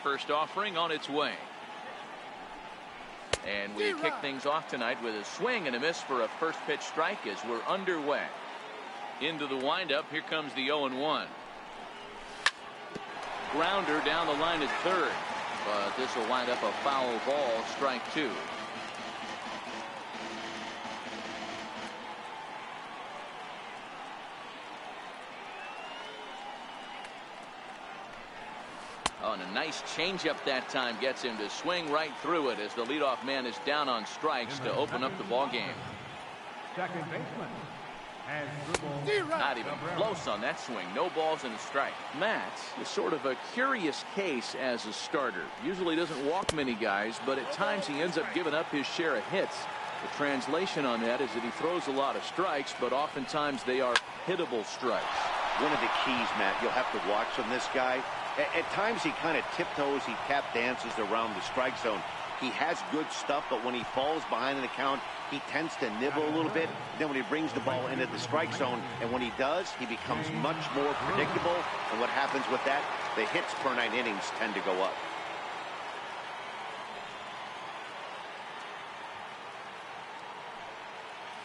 First offering on its way. And we kick things off tonight with a swing and a miss for a first pitch strike as we're underway. Into the windup. Here comes the 0-1. Grounder down the line at third. But this will wind up a foul ball. Strike two. Oh, and a nice changeup that time gets him to swing right through it as the leadoff man is down on strikes to open up the ball game. Second baseman. Not even close on that swing. No balls and a strike. Matt is sort of a curious case as a starter. Usually doesn't walk many guys, but at times he ends up giving up his share of hits. The translation on that is that he throws a lot of strikes, but oftentimes they are hittable strikes. One of the keys, Matt, you'll have to watch from this guy. At times he kind of tiptoes, he tap dances around the strike zone. He has good stuff, but when he falls behind an account, he tends to nibble a little bit. Then when he brings the ball into the strike zone, and when he does, he becomes much more predictable. And what happens with that? The hits per 9 innings tend to go up.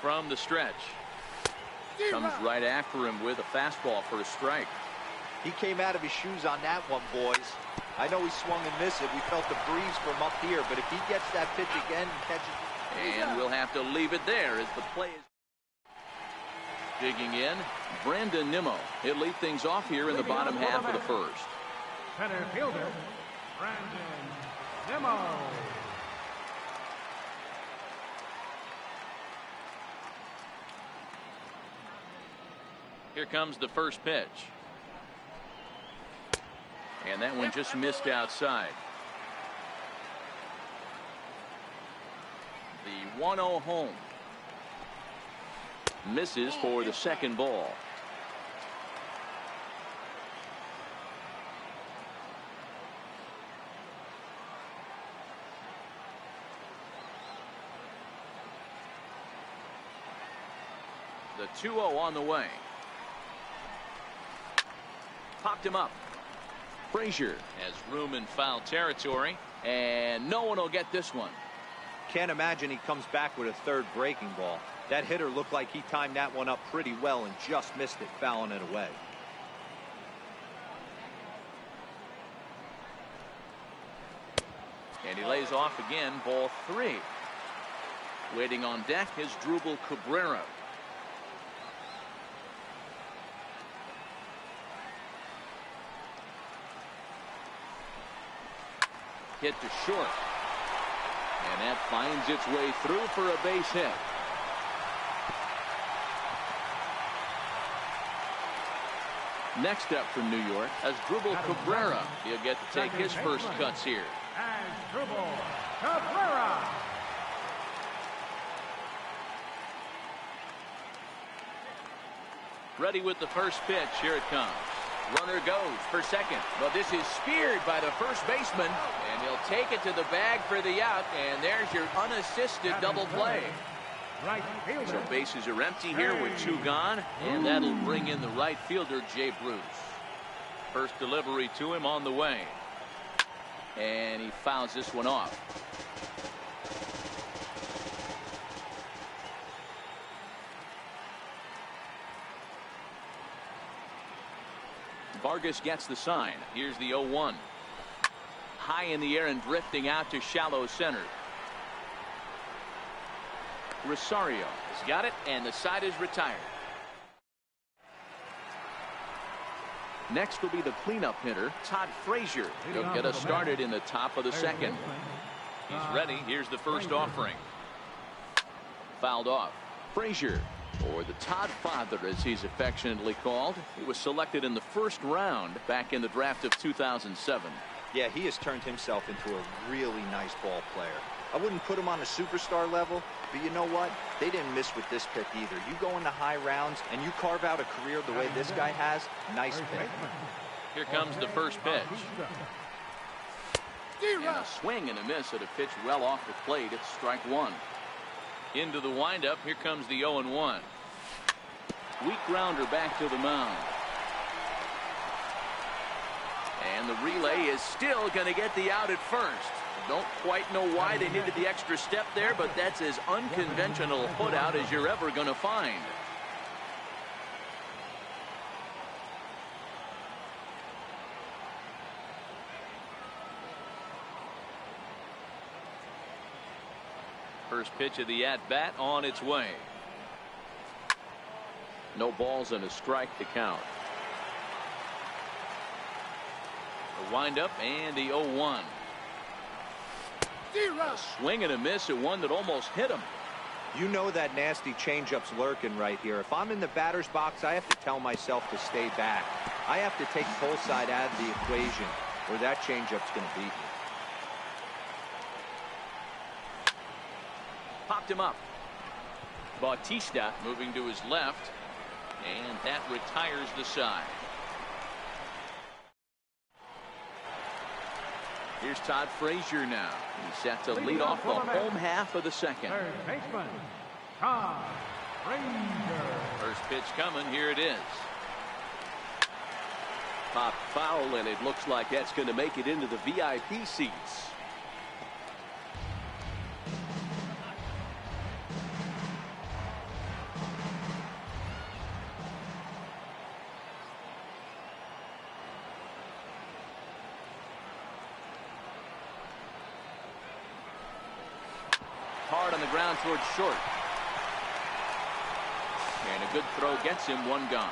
From the stretch. Comes right after him with a fastball for a strike. He came out of his shoes on that one, boys. I know he swung and missed it. We felt the breeze from up here, but if he gets that pitch again and catches it. And we'll have to leave it there as the play is digging in. Brandon Nimmo. He'll lead things off here in the bottom half of the first. Center fielder, Brandon Nimmo. Here comes the first pitch. And that one just missed outside. The 1-0 home. Misses for the second ball. The 2-0 on the way. Popped him up. Frazier has room in foul territory, and no one will get this one. Can't imagine he comes back with a third breaking ball. That hitter looked like he timed that one up pretty well and just missed it, fouling it away. And he lays off again, ball 3. Waiting on deck is Drupal Cabrera. Hit to short. And that finds its way through for a base hit. Next up from New York as Drupal Cabrera. He'll get to take his first cuts here. And Drupal Cabrera. Ready with the first pitch. Here it comes. Runner goes for second, but this is speared by the first baseman, and he'll take it to the bag for the out, and there's your unassisted double play. Right fielder. So bases are empty here with 2 gone, and that'll bring in the right fielder, Jay Bruce. First delivery to him on the way, and he fouls this one off. Vargas gets the sign. Here's the 0-1. High in the air and drifting out to shallow center. Rosario has got it, and the side is retired. Next will be the cleanup hitter, Todd Frazier. He'll get us started in the top of the second. He's ready. Here's the first offering. Fouled off. Frazier, or the Todd Father as he's affectionately called. He was selected in the first round back in the draft of 2007. Yeah, he has turned himself into a really nice ball player. I wouldn't put him on a superstar level, but you know what? They didn't miss with this pick either. You go into high rounds and you carve out a career the way this guy has. Nice pick. Here comes the first pitch. And a swing and a miss at a pitch well off the plate. It's strike 1. Into the windup. Here comes the 0-1. Weak grounder back to the mound. And the the relay is still going to get the out at first. Don't quite know why they needed the extra step there, but that's as unconventional a put out as you're ever going to find. First pitch of the at-bat on its way. No balls and a strike to count. The windup and the 0-1. A swing and a miss at one that almost hit him. You know that nasty changeup's lurking right here. If I'm in the batter's box, I have to tell myself to stay back. I have to take pull side out of the equation, or that changeup's going to beat me. Popped him up. Bautista moving to his left, and that retires the side. Here's Todd Frazier now. He's set to lead off the home half of the second. Third baseman, Todd Frazier. First pitch coming. Here it is. Popped foul, and it looks like that's going to make it into the VIP seats. Hard on the ground towards short. And a good throw gets him one gone.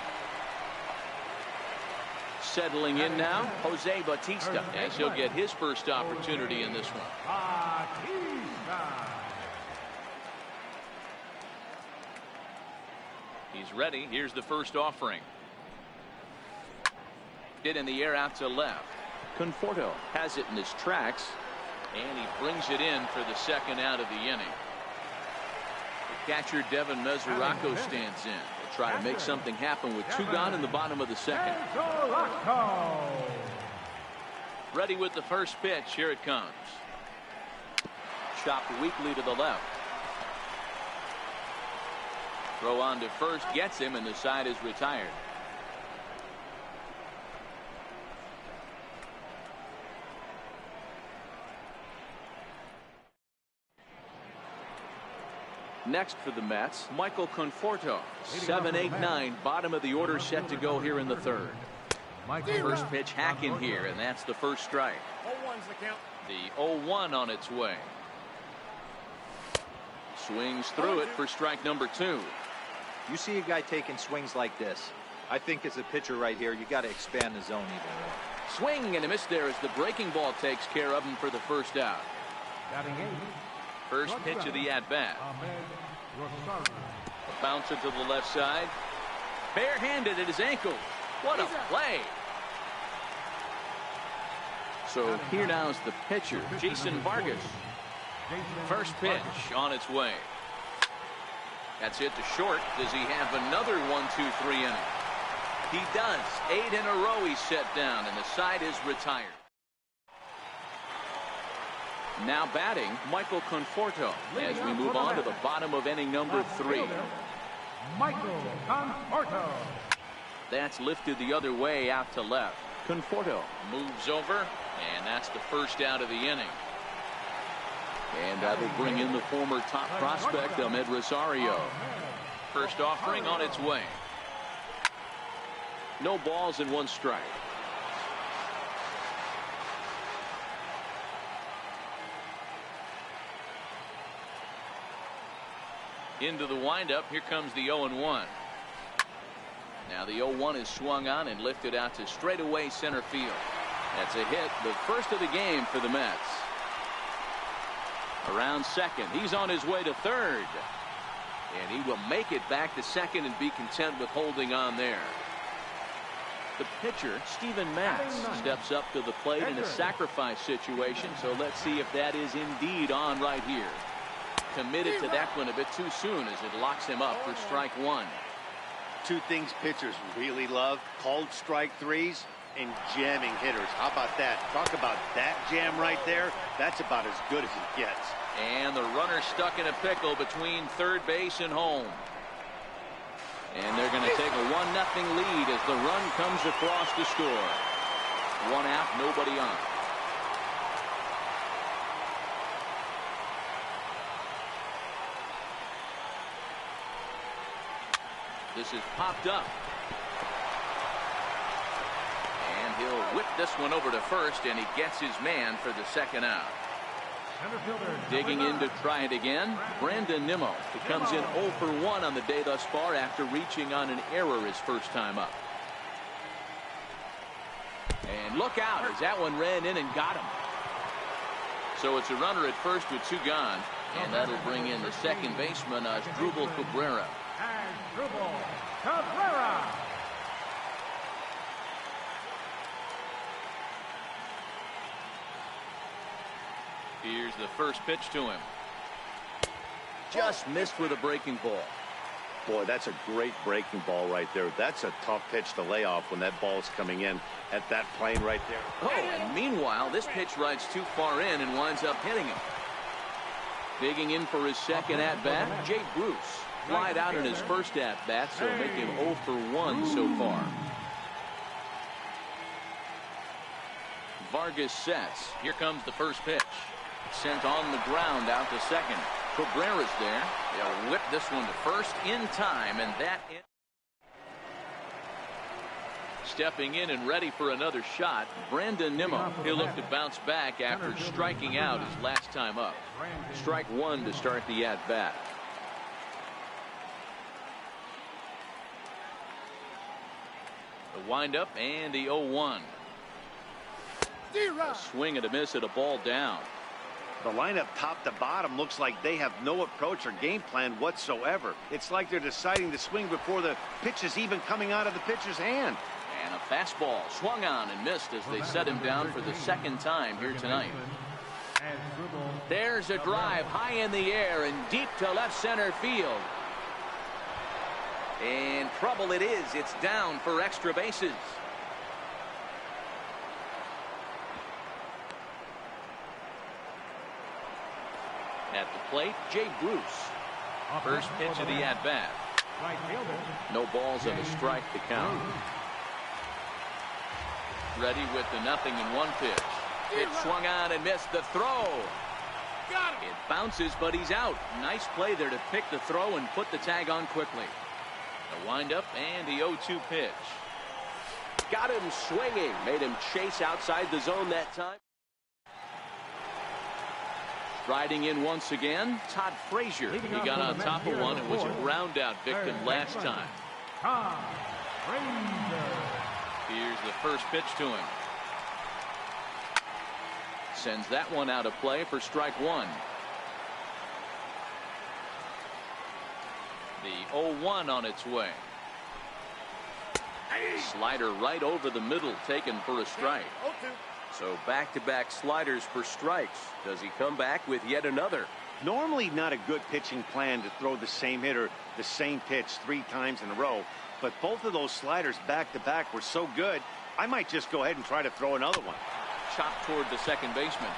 Settling in now, Jose Bautista, as he'll get his first opportunity in this one. Bautista. He's ready. Here's the first offering. Hit in the air out to left. Conforto has it in his tracks. And he brings it in for the second out of the inning. The catcher Devin Mesoraco stands in. He'll try to make something happen with two gone in the bottom of the second. Ready with the first pitch. Here it comes. Chopped weakly to the left. Throw on to first gets him, and the side is retired. Next for the Mets, Michael Conforto. 7, 8, 9, bottom of the order set to go here in the third. First pitch hacking here, and that's the first strike. 0-1's the count. The 0-1 on its way. Swings through it for strike number 2. You see a guy taking swings like this. I think as a pitcher right here, you got to expand the zone even more. Swing and a miss there as the breaking ball takes care of him for the first out. Batting eighth. First pitch of the at-bat. A bouncer to the left side. Barehanded at his ankle. What a play. So here now is the pitcher, Jason Vargas. First pitch on its way. That's hit to short. Does he have another 1-2-3 inning? He does. 8 in a row he's set down, and the side is retired. Now batting, Michael Conforto, as we move on to the bottom of inning number 3. Michael Conforto. That's lifted the other way out to left. Conforto moves over, and that's the first out of the inning. And that will bring in the former top prospect, Ahmed Rosario. First offering on its way. No balls and 1 strike. Into the windup. Here comes the 0-1. Now the 0-1 is swung on and lifted out to straightaway center field. That's a hit, the first of the game for the Mets. Around second. He's on his way to third. And he will make it back to second and be content with holding on there. The pitcher, Steven Matz, steps up to the plate in a sacrifice situation. So let's see if that is indeed on right here. Committed to that one a bit too soon as it locks him up for strike 1. Two things pitchers really love: called strike threes and jamming hitters. How about that? Talk about that jam right there. That's about as good as it gets. And the runner stuck in a pickle between third base and home. And they're going to take a 1-0 lead as the run comes across to score. One out, nobody on. This is popped up. And he'll whip this one over to first, and he gets his man for the second out. Digging in to try it again, Brandon Nimmo. He comes in 0 for 1 on the day thus far after reaching on an error his first time up. And look out as that one ran in and got him. So it's a runner at first with 2 gone, and that'll bring in the second baseman, Asdrubal Cabrera. Asdrubal Cabrera. Here's the first pitch to him. Just missed with a breaking ball. Boy, that's a great breaking ball right there. That's a tough pitch to lay off when that ball's coming in at that plane right there. Oh, and meanwhile, this pitch rides too far in and winds up hitting him. Digging in for his second at-bat, Jay Bruce. Flied out in his first at-bat, so make him 0 for 1 so far. Vargas sets. Here comes the first pitch. Sent on the ground out to second. Cabrera's there. They'll whip this one to first in time, and that stepping in and ready for another shot, Brandon Nimmo. He'll look to bounce back after striking out his last time up. Strike 1 to start the at-bat. The windup and the 0-1. A swing and a miss at a ball down. The lineup top to bottom looks like they have no approach or game plan whatsoever. It's like they're deciding to swing before the pitch is even coming out of the pitcher's hand. And a fastball swung on and missed as they set him down for the second time here tonight. There's a drive high in the air and deep to left center field. And trouble it is. It's down for extra bases. At the plate, Jay Bruce. First pitch of the at-bat. No balls and a strike to count. Ready with the 0-1 pitch. It swung on and missed the throw. It bounces, but he's out. Nice play there to pick the throw and put the tag on quickly. The windup and the 0-2 pitch. Got him swinging. Made him chase outside the zone that time. Riding in once again, Todd Frazier. He got on top of one and was a ground out victim last time. Here's the first pitch to him. Sends that one out of play for strike 1. The 0-1 on its way. Slider right over the middle, taken for a strike. So back-to-back sliders for strikes. Does he come back with yet another? Normally not a good pitching plan to throw the same hitter the same pitch 3 times in a row, but both of those sliders back-to-back were so good, I might just go ahead and try to throw another one. Chopped toward the second baseman.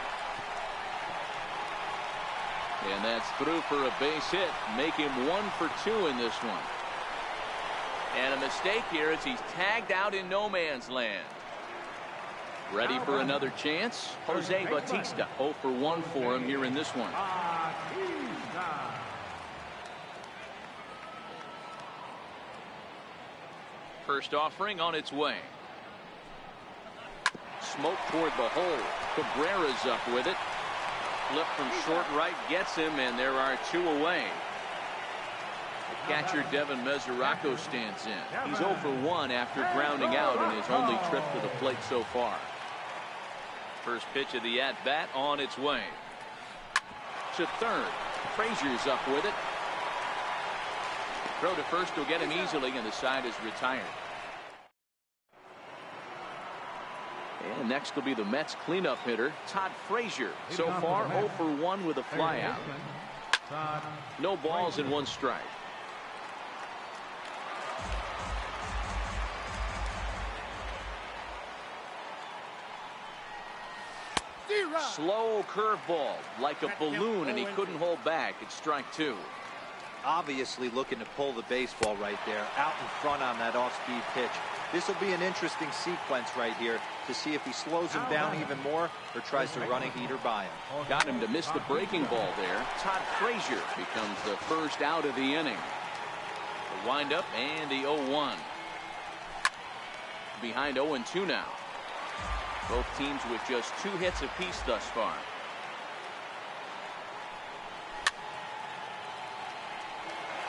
And that's through for a base hit. Make him 1 for 2 in this one. And a mistake here as he's tagged out in no man's land. Ready for another chance? Jose Bautista. 0 for 1 for him here in this one. First offering on its way. Smoke toward the hole. Cabrera's up with it. Flip from short right gets him, and there are 2 away. The catcher Devin Mesoraco stands in. He's 0 for 1 after grounding out in his only trip to the plate so far. First pitch of the at-bat on its way. To third. Frazier's up with it. Throw to first will get him easily, and the side is retired. And next will be the Mets cleanup hitter, Todd Frazier. So far, 0 for 1 with a flyout. No balls and 1 strike. Slow curveball, like a balloon, and he couldn't hold back. It's strike 2. Obviously looking to pull the baseball right there, out in front on that off-speed pitch. This will be an interesting sequence right here to see if he slows him down even more or tries to run a heater by him. Got him to miss the breaking ball there. Todd Frazier becomes the first out of the inning. The windup and the 0-1. Behind 0-2 now. Both teams with just 2 hits apiece thus far.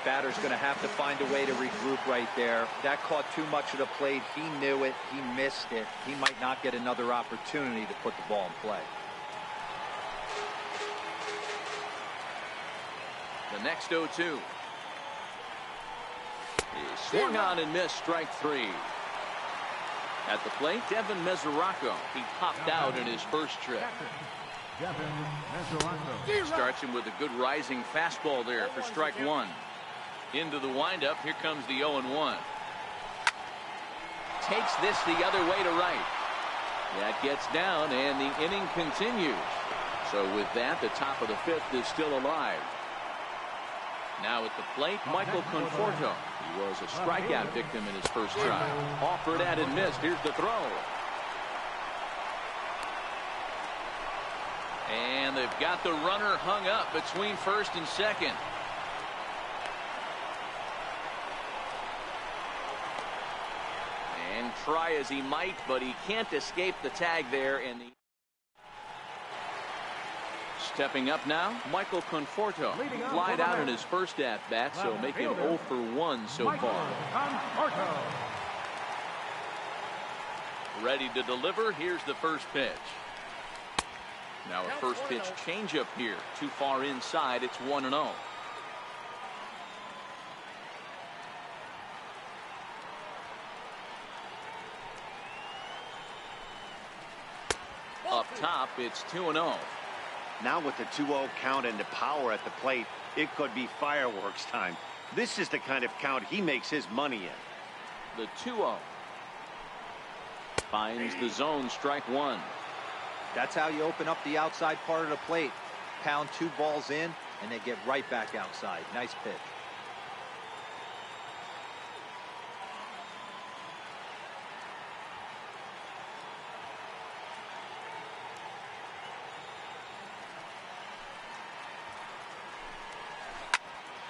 Batter's going to have to find a way to regroup right there. That caught too much of the plate. He knew it. He missed it. He might not get another opportunity to put the ball in play. The next 0-2 is swung on and missed, strike 3. At the plate, Devin Mesoraco. He popped out in his first trip. Starts him with a good rising fastball there for strike 1. Into the windup. Here comes the 0-1. Takes this the other way to right. That gets down, and the inning continues. So with that, the top of the 5th is still alive. Now at the plate, Michael Conforto. He was a strikeout victim in his first try. Offered at and missed. Here's the throw. And they've got the runner hung up between first and second. And try as he might, but he can't escape the tag there. And stepping up now, Michael Conforto. Flied out in his first at-bat, so make it 0 for 1 so far. Ready to deliver. Here's the first pitch. Now a first pitch changeup here. Too far inside. It's 1-0. Up top, it's 2-0. Now with the 2-0 count and the power at the plate, it could be fireworks time. This is the kind of count he makes his money in. The 2-0. Finds the zone, strike 1. That's how you open up the outside part of the plate. Pound 2 balls in, and they get right back outside. Nice pitch.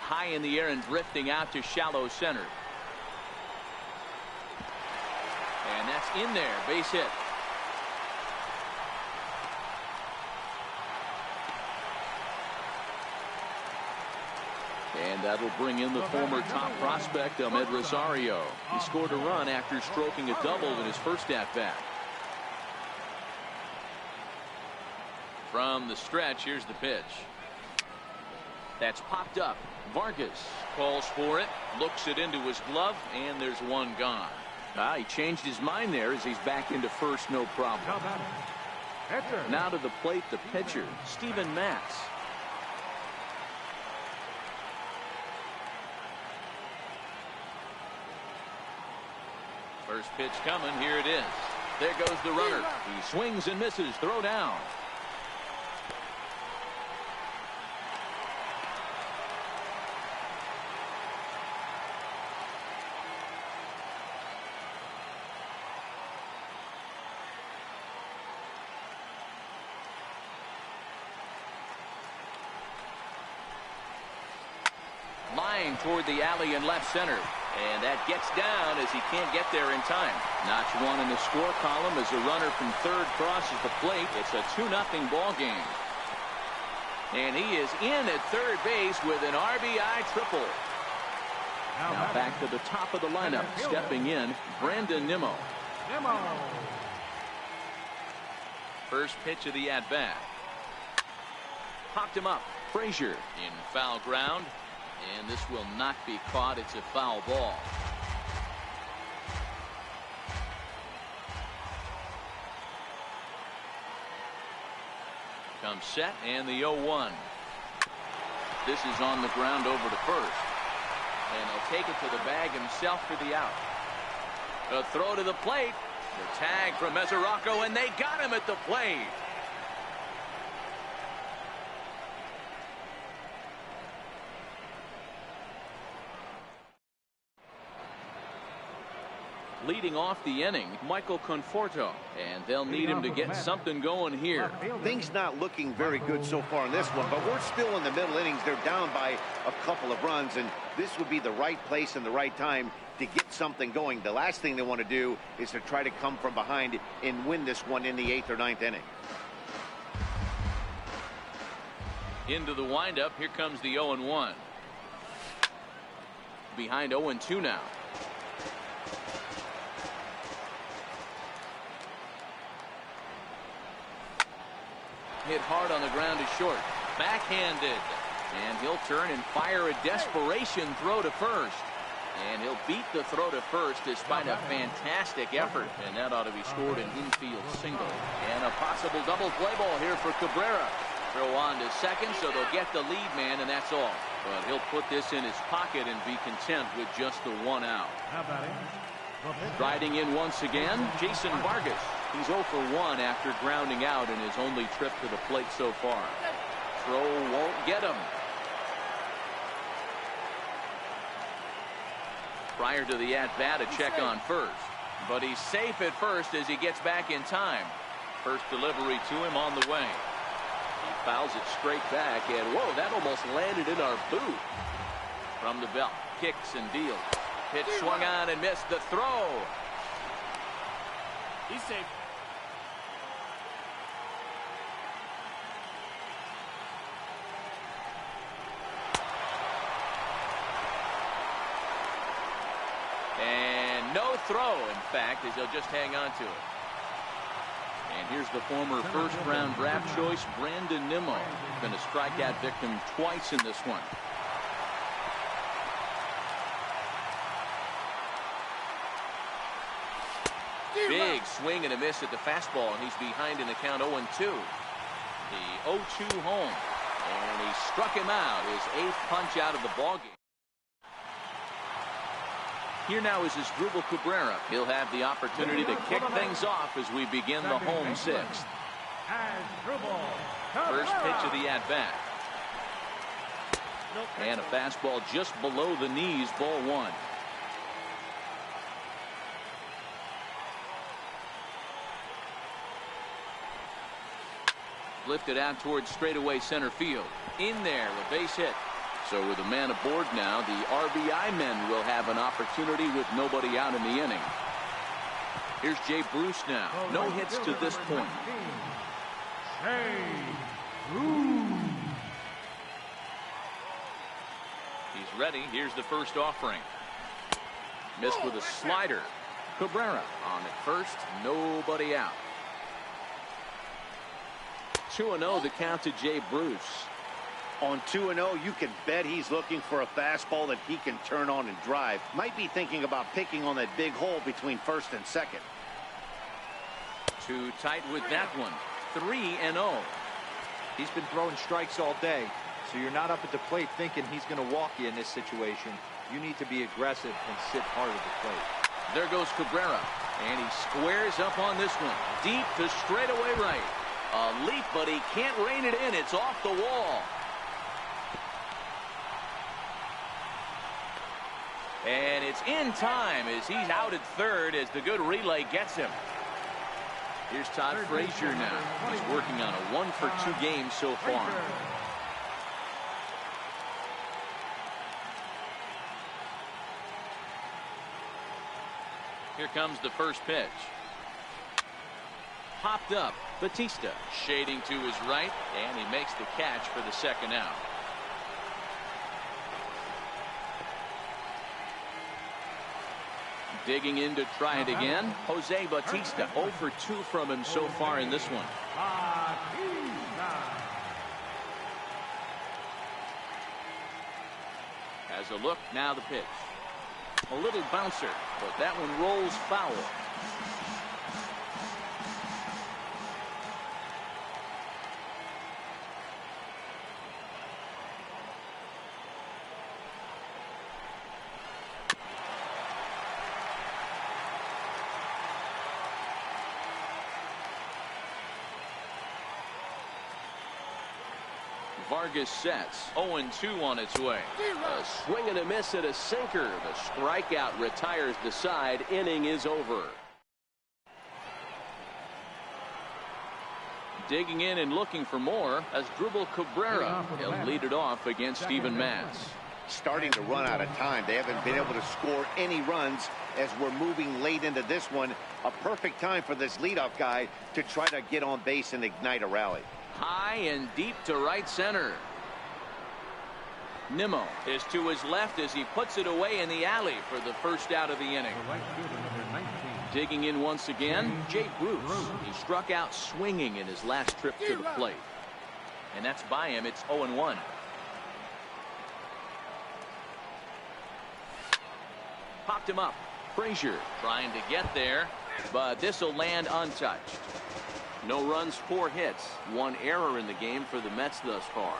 High in the air and drifting out to shallow center. And that's in there. Base hit. And that'll bring in the former top prospect, Ahmed Rosario. He scored a run after stroking a double in his first at-bat. From the stretch, here's the pitch. That's popped up. Vargas calls for it, looks it into his glove, and there's one gone. He changed his mind there as he's back into first, no problem. Now to the plate, the pitcher, Steven Matz. First pitch coming. Here it is. There goes the runner. He swings and misses. Throw down. Line toward the alley in left center. And that gets down as he can't get there in time. Notch 1 in the score column as a runner from third crosses the plate. It's a 2-0 ball game. And he is in at third base with an RBI triple. Now back to the top of the lineup. Stepping in, Brandon Nimmo. First pitch of the at-bat. Popped him up. Frazier in foul ground. And this will not be caught. It's a foul ball. Comes set and the 0-1. This is on the ground over to first. And he'll take it to the bag himself for the out. A throw to the plate. The tag from Mesoraco, and they got him at the plate. Leading off the inning, Michael Conforto, and they'll need him to get something going here. Things not looking very good so far in this one, but we're still in the middle innings. They're down by a couple of runs, and this would be the right place and the right time to get something going. The last thing they want to do is to try to come from behind and win this one in the 8th or 9th inning. Into the windup, here comes the 0-1. Behind 0-2 now. Hit hard on the ground to short. Backhanded. And he'll turn and fire a desperation throw to first. And he'll beat the throw to first despite a fantastic effort. And that ought to be scored an infield single. And a possible double play ball here for Cabrera. Throw on to second, so they'll get the lead man, and that's all. But he'll put this in his pocket and be content with just the 1 out. Riding in once again, Jason Vargas. He's 0 for 1 after grounding out in his only trip to the plate so far. Throw won't get him. Prior to the at-bat, a check on first. But he's safe at first as he gets back in time. First delivery to him on the way. He fouls it straight back, and whoa, that almost landed in our boot. From the belt, kicks and deals. Pitch swung on and missed the throw. He's safe. And no throw, in fact, as he'll just hang on to it. And here's the former first-round draft choice, Brandon Nimmo. Going to strike that victim twice in this one. Big swing and a miss at the fastball, and he's behind in the count 0-2. The 0-2 home. And he struck him out, his 8th punch out of the ballgame. Here now is Asdrubal Cabrera. He'll have the opportunity to kick things off as we begin the home 6th. First pitch of the at-bat. And a fastball just below the knees, ball 1. Lifted out towards straightaway center field. In there, a base hit. So with a man aboard now, the RBI men will have an opportunity with nobody out in the inning. Here's Jay Bruce now. No hits to this point. He's ready. Here's the first offering. Missed with a slider. Cabrera on at first. Nobody out. 2-0 the count to Jay Bruce. On 2-0, you can bet he's looking for a fastball that he can turn on and drive. Might be thinking about picking on that big hole between first and second. Too tight with that one. 3-0. He's been throwing strikes all day, so you're not up at the plate thinking he's going to walk you in this situation. You need to be aggressive and sit hard at the plate. There goes Cabrera, and he squares up on this one. Deep to straightaway right. A leap, but he can't rein it in. It's off the wall. And it's in time as he's out at third as the good relay gets him. Here's Todd Frazier now. He's working on a 1-for-2 game so far. Here comes the first pitch. Popped up. Batista shading to his right, and he makes the catch for the second out. Digging in to try it again. Jose Batista 0 for 2 from him so far in this one. Has a look, now the pitch. A little bouncer, but that one rolls foul. Vargas sets. 0-2 on its way. A swing and a miss at a sinker. The strikeout retires the side. Inning is over. Digging in and looking for more as Dribble Cabrera. He'll lead it off against Steven Matz. Starting to run out of time. They haven't been able to score any runs as we're moving late into this one. A perfect time for this leadoff guy to try to get on base and ignite a rally. High and deep to right center. Nimmo is to his left as he puts it away in the alley for the first out of the inning. Digging in once again, Jay Bruce. He struck out swinging in his last trip to the plate. And that's by him. It's 0-1. Popped him up. Frazier trying to get there, but this will land untouched. No runs, 4 hits, 1 error in the game for the Mets thus far.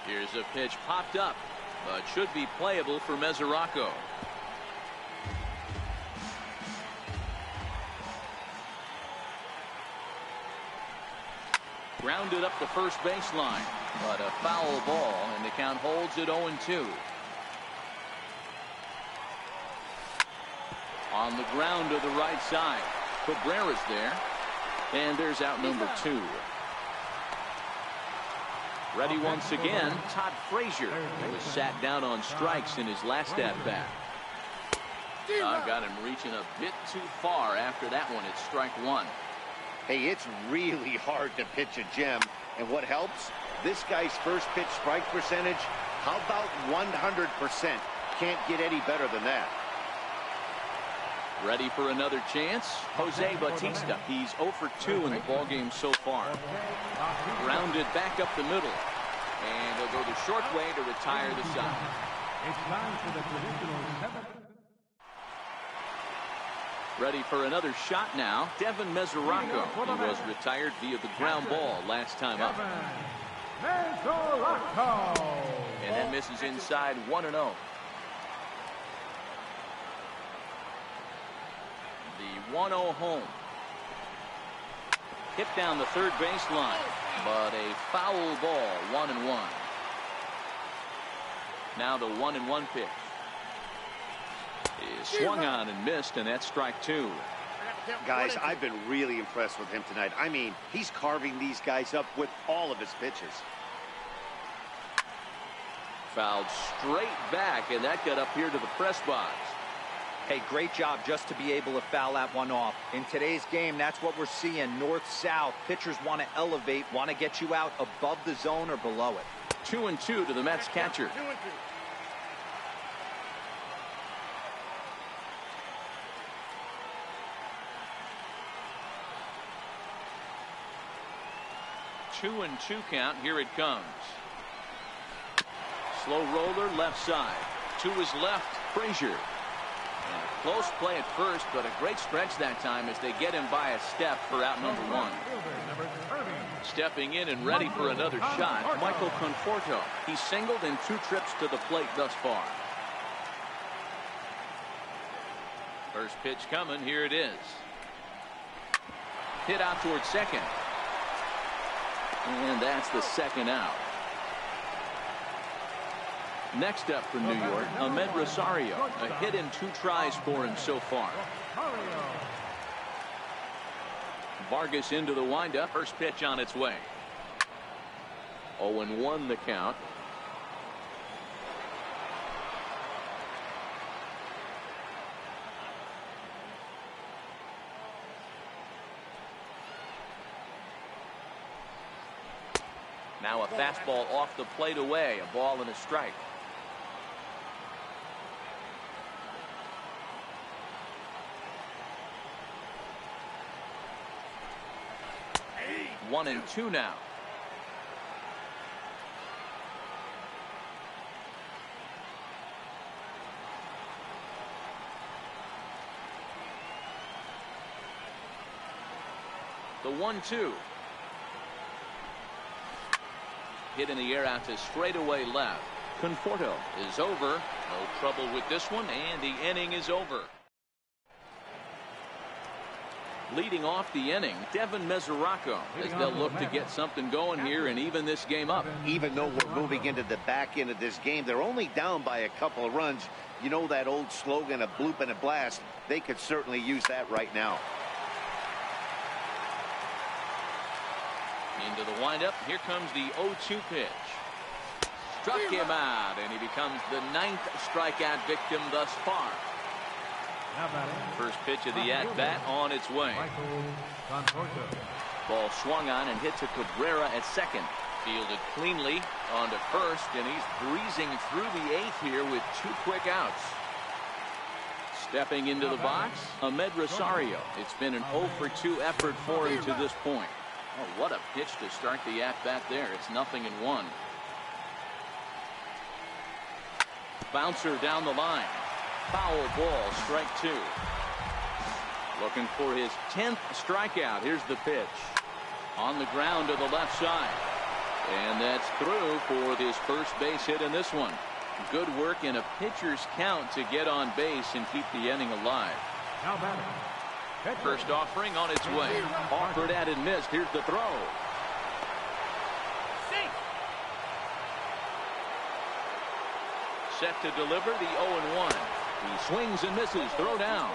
Here's a pitch popped up, but should be playable for Mesoraco. Grounded up the first baseline, but a foul ball, and the count holds at 0-2. On the ground to the right side. Cabrera's there. And there's out number 2. Ready once again, Todd Frazier, who was sat down on strikes in his last at-bat. Got him reaching a bit too far after that one. It's strike 1. Hey, it's really hard to pitch a gem. And what helps? This guy's first pitch strike percentage, how about 100%? Can't get any better than that. Ready for another chance? Jose Bautista. He's 0 for 2 in the ballgame so far. Grounded back up the middle. And he'll go the short way to retire the side. It's time for the traditional 7th. Ready for another shot now. Devin Mesoraco. He was retired via the ground ball last time up. Mesoraco. And that misses inside 1-0. The 1-0 home. Hit down the third baseline, but a foul ball. 1-1. Now the 1-1 pitch is swung on and missed, and that's strike 2. Guys, I've been really impressed with him tonight. I mean, he's carving these guys up with all of his pitches. Fouled straight back, and that got up here to the press box. Hey, great job just to be able to foul that one off. In today's game, that's what we're seeing. North-south. Pitchers want to elevate, want to get you out above the zone or below it. 2-2 to the Mets catcher. 2-2 count. Here it comes. Slow roller left side. To his left, Frazier. And a close play at first, but a great stretch that time as they get him by a step for out number 1. Stepping in and ready for another shot, Michael Conforto. He's singled in 2 trips to the plate thus far. First pitch coming. Here it is. Hit out towards second. And that's the second out. Next up for New York, Ahmed Rosario. A hit in 2 tries for him so far. Vargas into the windup. First pitch on its way. 0-1 the count. Now a fastball off the plate away. A ball and a strike. 1-2 now. The 1-2. Hit in the air out to straightaway left. Conforto is over. No trouble with this one, and the inning is over. Leading off the inning, Devin Mesoraco, as they'll look to get something going here and even this game up. Even though we're moving into the back end of this game, they're only down by a couple of runs. You know that old slogan, a bloop and a blast. They could certainly use that right now. Into the windup. Here comes the 0-2 pitch. Struck him out, and he becomes the 9th strikeout victim thus far. First pitch of the at-bat on its way. Ball swung on and hit to Cabrera at second. Fielded cleanly onto first, and he's breezing through the 8th here with 2 quick outs. Stepping into the box, Ahmed Rosario. It's been an 0-for-2 effort for him to this point. Oh, what a pitch to start the at-bat there. It's 0-1. Bouncer down the line. Foul ball, strike 2. Looking for his 10th strikeout. Here's the pitch. On the ground to the left side. And that's through for his first base hit in this one. Good work in a pitcher's count to get on base and keep the inning alive. First offering on its way. Offered at and missed. Here's the throw. Set to deliver the 0-1. He swings and misses. Throw down.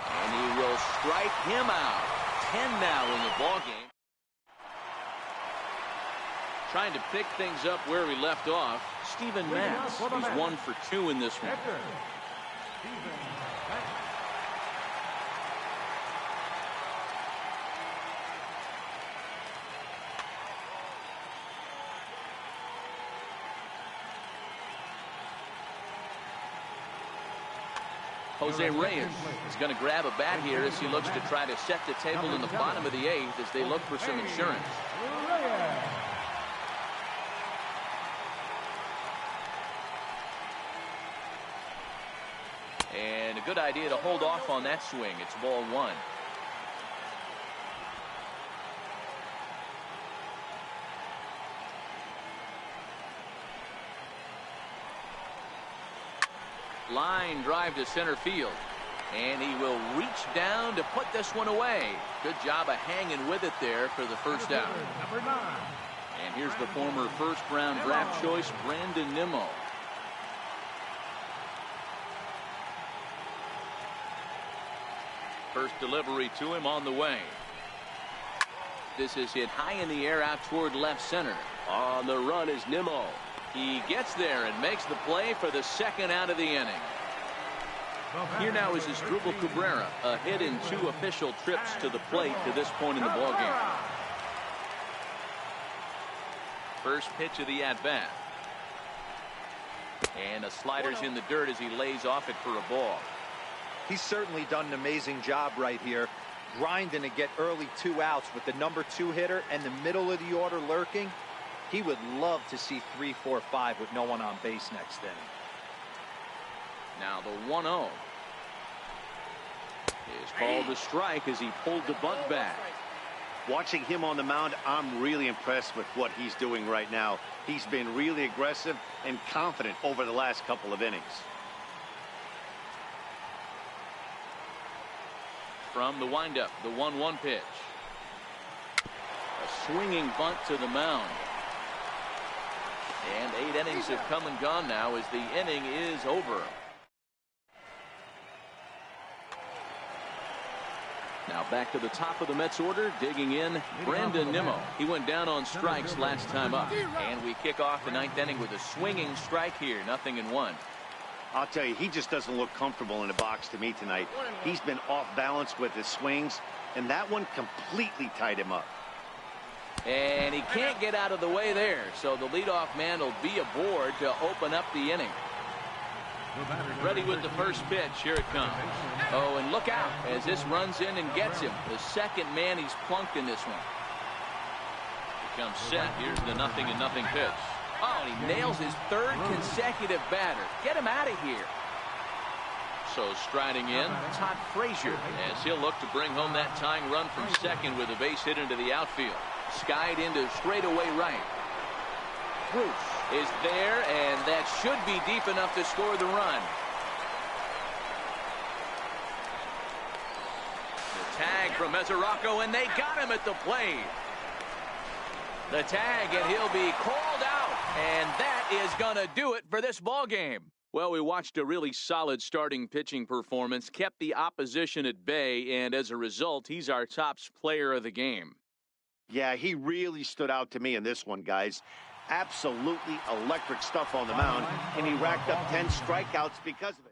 And he will strike him out. 10 now in the ballgame. Trying to pick things up where we left off. Steven Matz. He's 1 for 2 in this one. Jose Reyes is going to grab a bat here as he looks to try to set the table in the bottom of the 8th as they look for some insurance. And a good idea to hold off on that swing. It's ball 1. Line drive to center field. And he will reach down to put this one away. Good job of hanging with it there for the first out. And here's the former first-round draft choice, Brandon Nimmo. First delivery to him on the way. This is hit high in the air out toward left center. On the run is Nimmo. He gets there and makes the play for the second out of the inning. Here now is Asdrubal Cabrera, a hit in 2 official trips to the plate to this point in the ballgame. First pitch of the at-bat. And the slider's in the dirt as he lays off it for a ball. He's certainly done an amazing job right here, grinding to get early 2 outs with the number 2 hitter and the middle of the order lurking. He would love to see 3, 4, 5 with no one on base next inning. Now the 1-0 is called a strike as he pulled the bunt back. Watching him on the mound, I'm really impressed with what he's doing right now. He's been really aggressive and confident over the last couple of innings. From the windup, the 1-1 pitch. A swinging bunt to the mound. And 8 innings have come and gone now as the inning is over. Now back to the top of the Mets order, digging in, Brandon Nimmo. He went down on strikes last time up. And we kick off the 9th inning with a swinging strike here, 0-1. I'll tell you, he just doesn't look comfortable in the box to me tonight. He's been off balance with his swings, and that one completely tied him up. And he can't get out of the way there, so the leadoff man will be aboard to open up the inning. Ready with the first pitch. Here it comes. Oh, and look out as this runs in and gets him. The second man he's plunked in this one. He comes set. Here's the 0-0 pitch. Oh, and he nails his 3rd consecutive batter. Get him out of here. So striding in, Todd Frazier, as he'll look to bring home that tying run from second with a base hit into the outfield. Skied into straightaway right. Bruce is there, and that should be deep enough to score the run. The tag from Mesoraco, and they got him at the plate. The tag, and he'll be called out, and that is going to do it for this ball game. Well, we watched a really solid starting pitching performance, kept the opposition at bay, and as a result, he's our top player of the game. Yeah, he really stood out to me in this one, guys. Absolutely electric stuff on the mound, and he racked up 10 strikeouts because of it.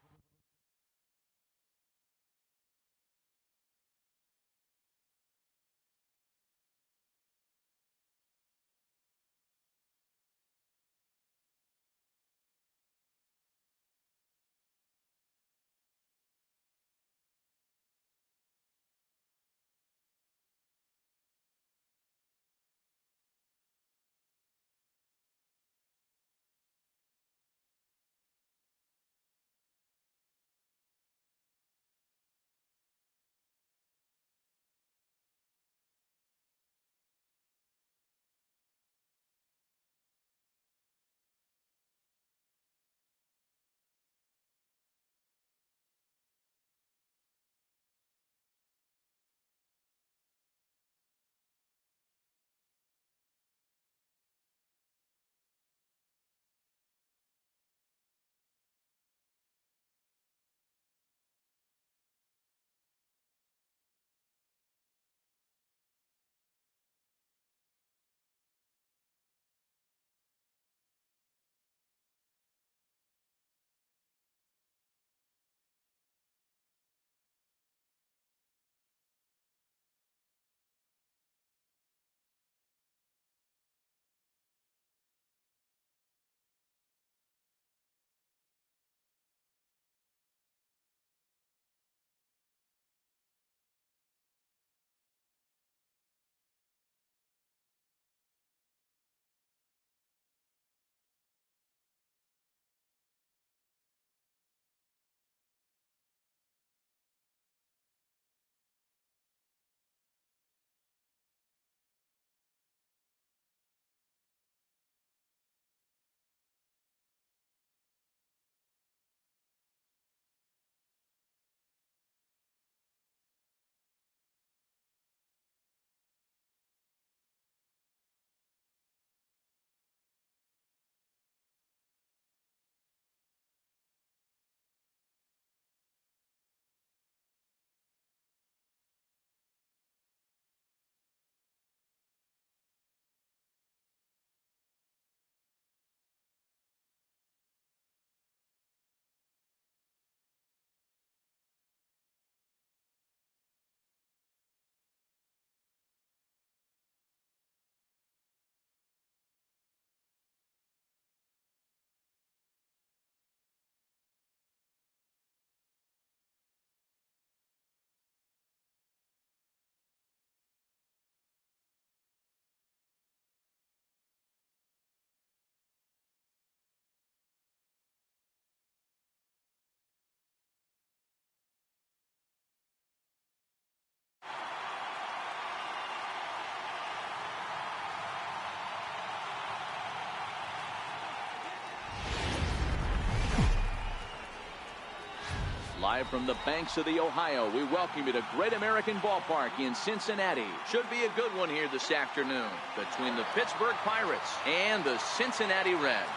Live from the banks of the Ohio, we welcome you to Great American Ballpark in Cincinnati. Should be a good one here this afternoon between the Pittsburgh Pirates and the Cincinnati Reds.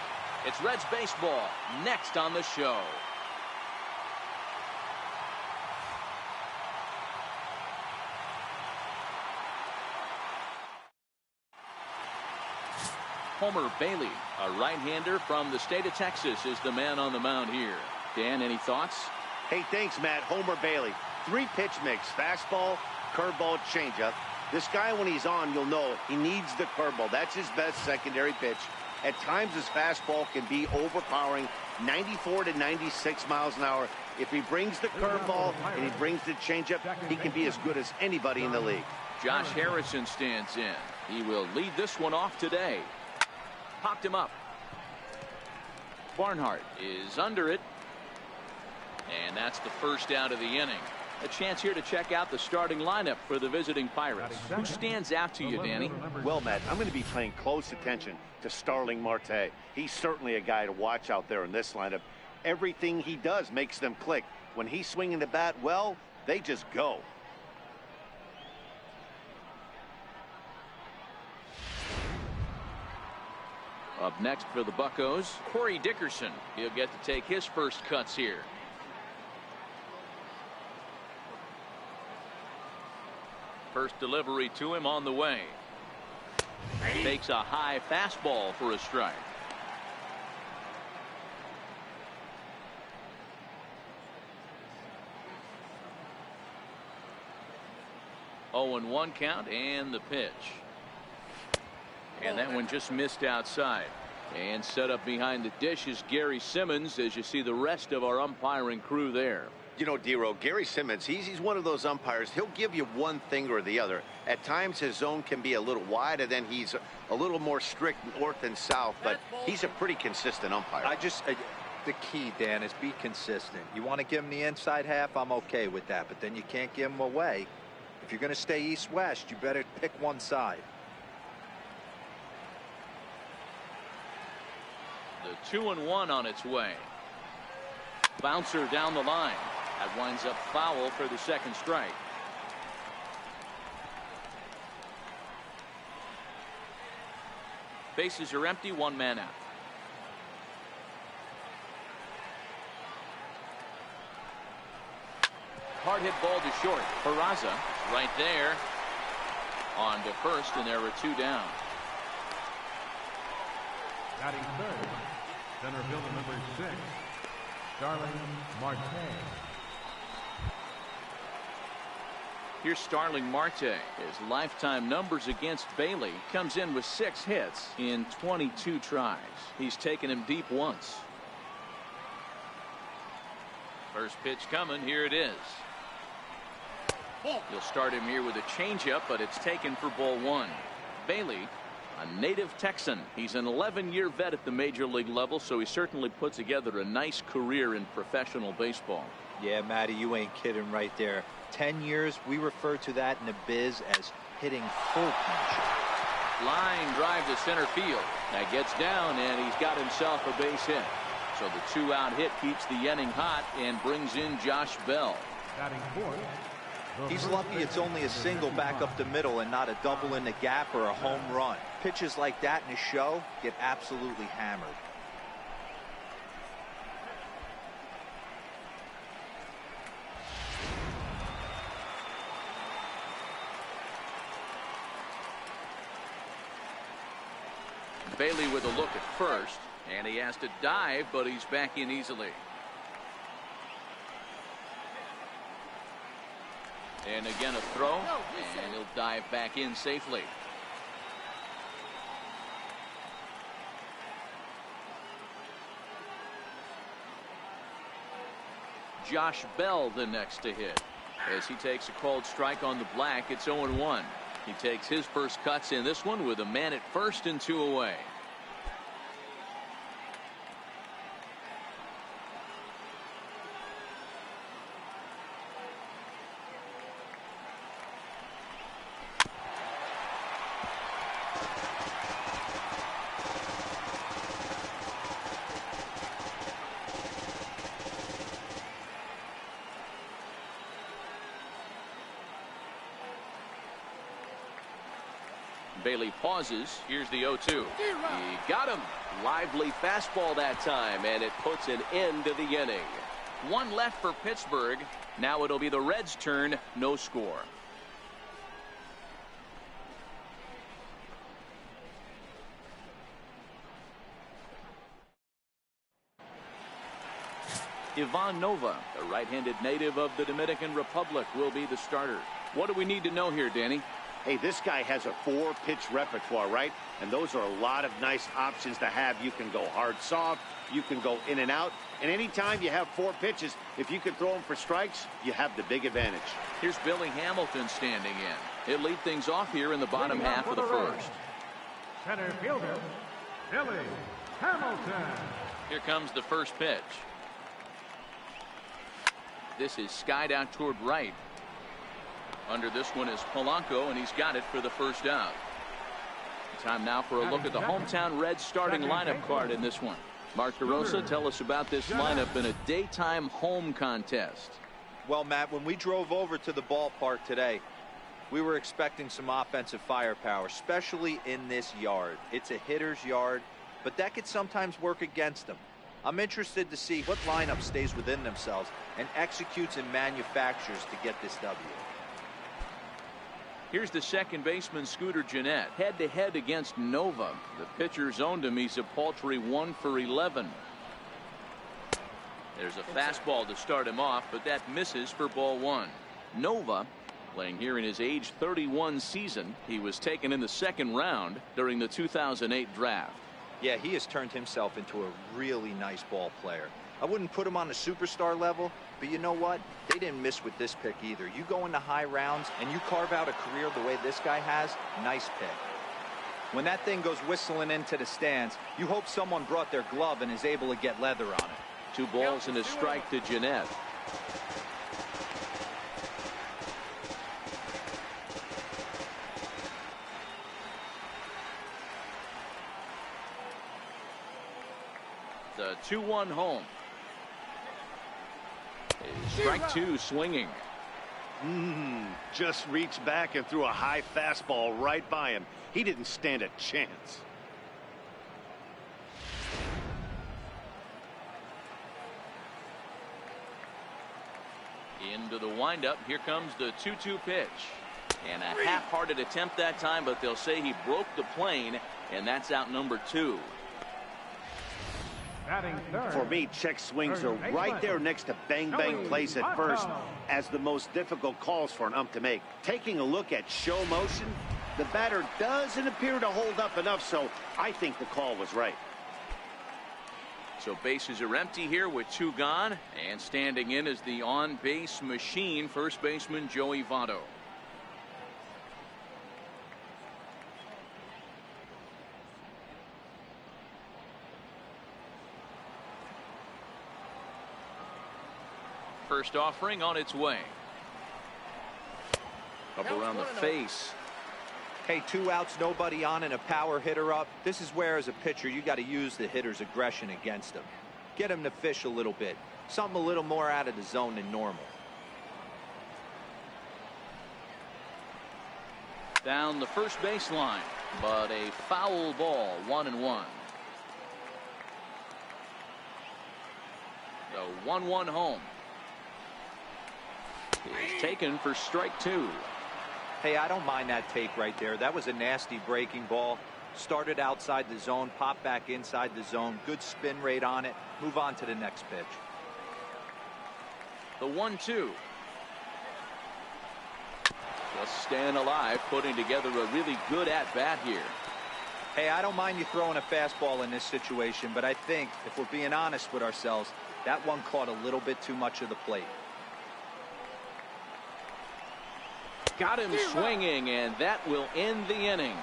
It's Reds baseball next on the show. Homer Bailey, a right-hander from the state of Texas, is the man on the mound here. Dan, any thoughts? Hey, thanks, Matt. Homer Bailey. 3-pitch mix. Fastball, curveball, changeup. This guy, when he's on, you'll know he needs the curveball. That's his best secondary pitch. At times, his fastball can be overpowering, 94 to 96 miles an hour. If he brings the curveball and he brings the changeup, he can be as good as anybody in the league. Josh Harrison stands in. He will lead this one off today. Popped him up. Barnhart is under it. And that's the first out of the inning. A chance here to check out the starting lineup for the visiting Pirates. Who stands out to you, Danny? Well, Matt, I'm going to be paying close attention to Starling Marte. He's certainly a guy to watch out there in this lineup. Everything he does makes them click. When he's swinging the bat, well, they just go. Up next for the Buccos, Corey Dickerson. He'll get to take his first cuts here. First delivery to him on the way. Takes a high fastball for a strike. Oh, and 1 count and the pitch. And that one just missed outside. And set up behind the dish is Gary Simmons, as you see the rest of our umpiring crew there. You know, Dero, Gary Simmons, he's one of those umpires. He'll give you one thing or the other. At times his zone can be a little wide, and then he's a little more strict north and south, but he's a pretty consistent umpire. The key, Dan, is be consistent. You want to give him the inside half, I'm okay with that, but then you can't give him away. If you're going to stay east-west, you better pick one side. The 2-1 on its way. Bouncer down the line. That winds up foul for the second strike. Bases are empty, 1 man out. Hard hit ball to short. Peraza right there on to first, and there were 2 down. Batting third, center fielder number 6, Starling Marte. Here's Starling Marte. His lifetime numbers against Bailey comes in with 6 hits in 22 tries. He's taken him deep once. First pitch coming. Here it is. You'll start him here with a changeup, but it's taken for ball 1. Bailey, a native Texan. He's an 11-year vet at the major league level, so he certainly put together a nice career in professional baseball. Yeah, Matty, you ain't kidding right there. 10 years, we refer to that in the biz as hitting full punch. Line drive to center field. That gets down, and he's got himself a base hit. So the 2-out hit keeps the inning hot and brings in Josh Bell. Batting fourth. He's lucky it's only a single back up the middle and not a double in the gap or a home run. Pitches like that in a show get absolutely hammered. Bailey with a look at first, and he has to dive, but he's back in easily. And again a throw, and he'll dive back in safely. Josh Bell the next to hit. As he takes a called strike on the black, it's 0-1. He takes his first cuts in this one with a man at first and 2 away. Bailey pauses. Here's the 0-2. He got him. Lively fastball that time, and it puts an end to the inning. 1 left for Pittsburgh. Now it'll be the Reds' turn. No score. Ivan Nova, the right-handed native of the Dominican Republic, will be the starter. What do we need to know here, Danny? Hey, this guy has a 4-pitch repertoire, right? And those are a lot of nice options to have. You can go hard, soft. You can go in and out. And anytime you have 4 pitches, if you can throw them for strikes, you have the big advantage. Here's Billy Hamilton standing in. He'll lead things off here in the bottom half of the first. Center fielder, Billy Hamilton. Here comes the first pitch. This is skied out toward right. Under this one is Polanco, and he's got it for the first out. Time now for a look at the hometown Reds starting lineup card in this one. Mark DeRosa, tell us about this lineup in a daytime home contest. Well, Matt, when we drove over to the ballpark today, we were expecting some offensive firepower, especially in this yard. It's a hitter's yard, but that could sometimes work against them. I'm interested to see what lineup stays within themselves and executes and manufactures to get this W. Here's the second baseman, Scooter Gennett, head-to-head against Nova. The pitcher zoned him. He's a paltry 1 for 11. There's a fastball to start him off, but that misses for ball 1. Nova, playing here in his age 31 season. He was taken in the second round during the 2008 draft. Yeah, he has turned himself into a really nice ball player. I wouldn't put him on the superstar level, but you know what? They didn't miss with this pick either. You go into high rounds and you carve out a career the way this guy has, nice pick. When that thing goes whistling into the stands, you hope someone brought their glove and is able to get leather on it. 2 balls and a strike to Gennett. The 2-1 home. Strike 2 swinging. Just reached back and threw a high fastball right by him. He didn't stand a chance. Into the windup. Here comes the 2-2 pitch. And a half-hearted attempt that time, but they'll say he broke the plane, and that's out number 2. For me, check swings are right there next to bang-bang plays at first as the most difficult calls for an ump to make. Taking a look at show motion, the batter doesn't appear to hold up enough, so I think the call was right. So bases are empty here with 2 gone, and standing in is the on-base machine, first baseman Joey Votto. First offering on its way. Up around the face. Hey, 2 outs, nobody on, and a power hitter up. This is where, as a pitcher, you got to use the hitter's aggression against him. Get him to fish a little bit. Something a little more out of the zone than normal. Down the first baseline, but a foul ball, 1-1. The 1-1 home is taken for strike 2. Hey, I don't mind that take right there. That was a nasty breaking ball. Started outside the zone, popped back inside the zone. Good spin rate on it. Move on to the next pitch. The 1-2. Just staying alive, putting together a really good at-bat here. Hey, I don't mind you throwing a fastball in this situation, but I think, if we're being honest with ourselves, that one caught a little bit too much of the plate. Got him swinging, and that will end the inning.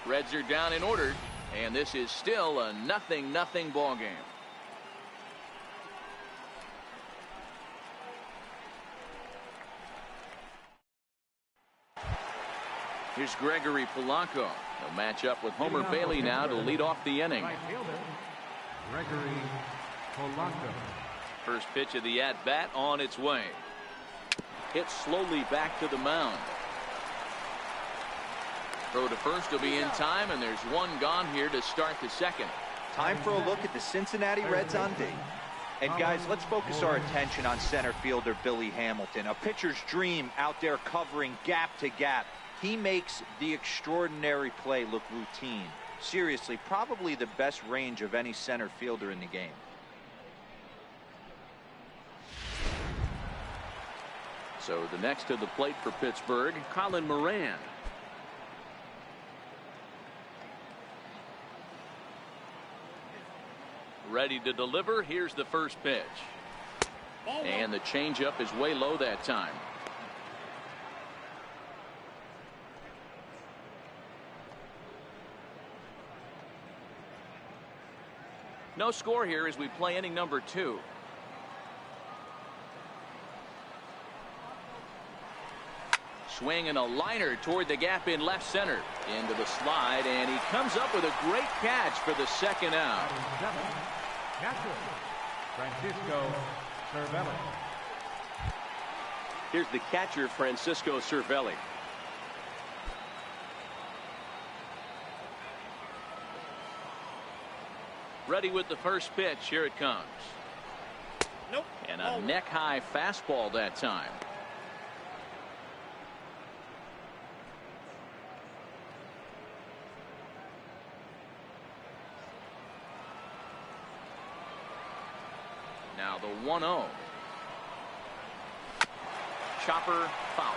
Reds are down in order, and this is still a 0-0 ball game. Here's Gregory Polanco. He'll match up with Homer Bailey now to lead off the inning. Right fielder, Gregory Polanco. First pitch of the at-bat on its way. Hit slowly back to the mound. Throw to first will be in time, and there's 1 gone here to start the second. Time for a look at the Cincinnati Reds on D. And guys, let's focus our attention on center fielder Billy Hamilton, a pitcher's dream out there covering gap to gap. He makes the extraordinary play look routine. Seriously, probably the best range of any center fielder in the game. So the next to the plate for Pittsburgh, Colin Moran. Ready to deliver. Here's the first pitch. And the changeup is way low that time. No score here as we play inning number 2. Swing and a liner toward the gap in left center. Into the slide, and he comes up with a great catch for the second out. Catcher, Francisco Cervelli. Here's the catcher, Francisco Cervelli. Ready with the first pitch. Here it comes. Nope. And a neck-high fastball that time. Now the 1-0. Chopper foul.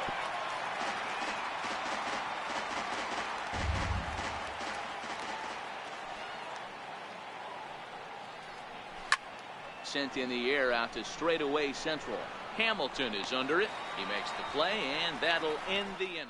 Sent in the air out to straightaway central. Hamilton is under it. He makes the play, and that'll end the inning.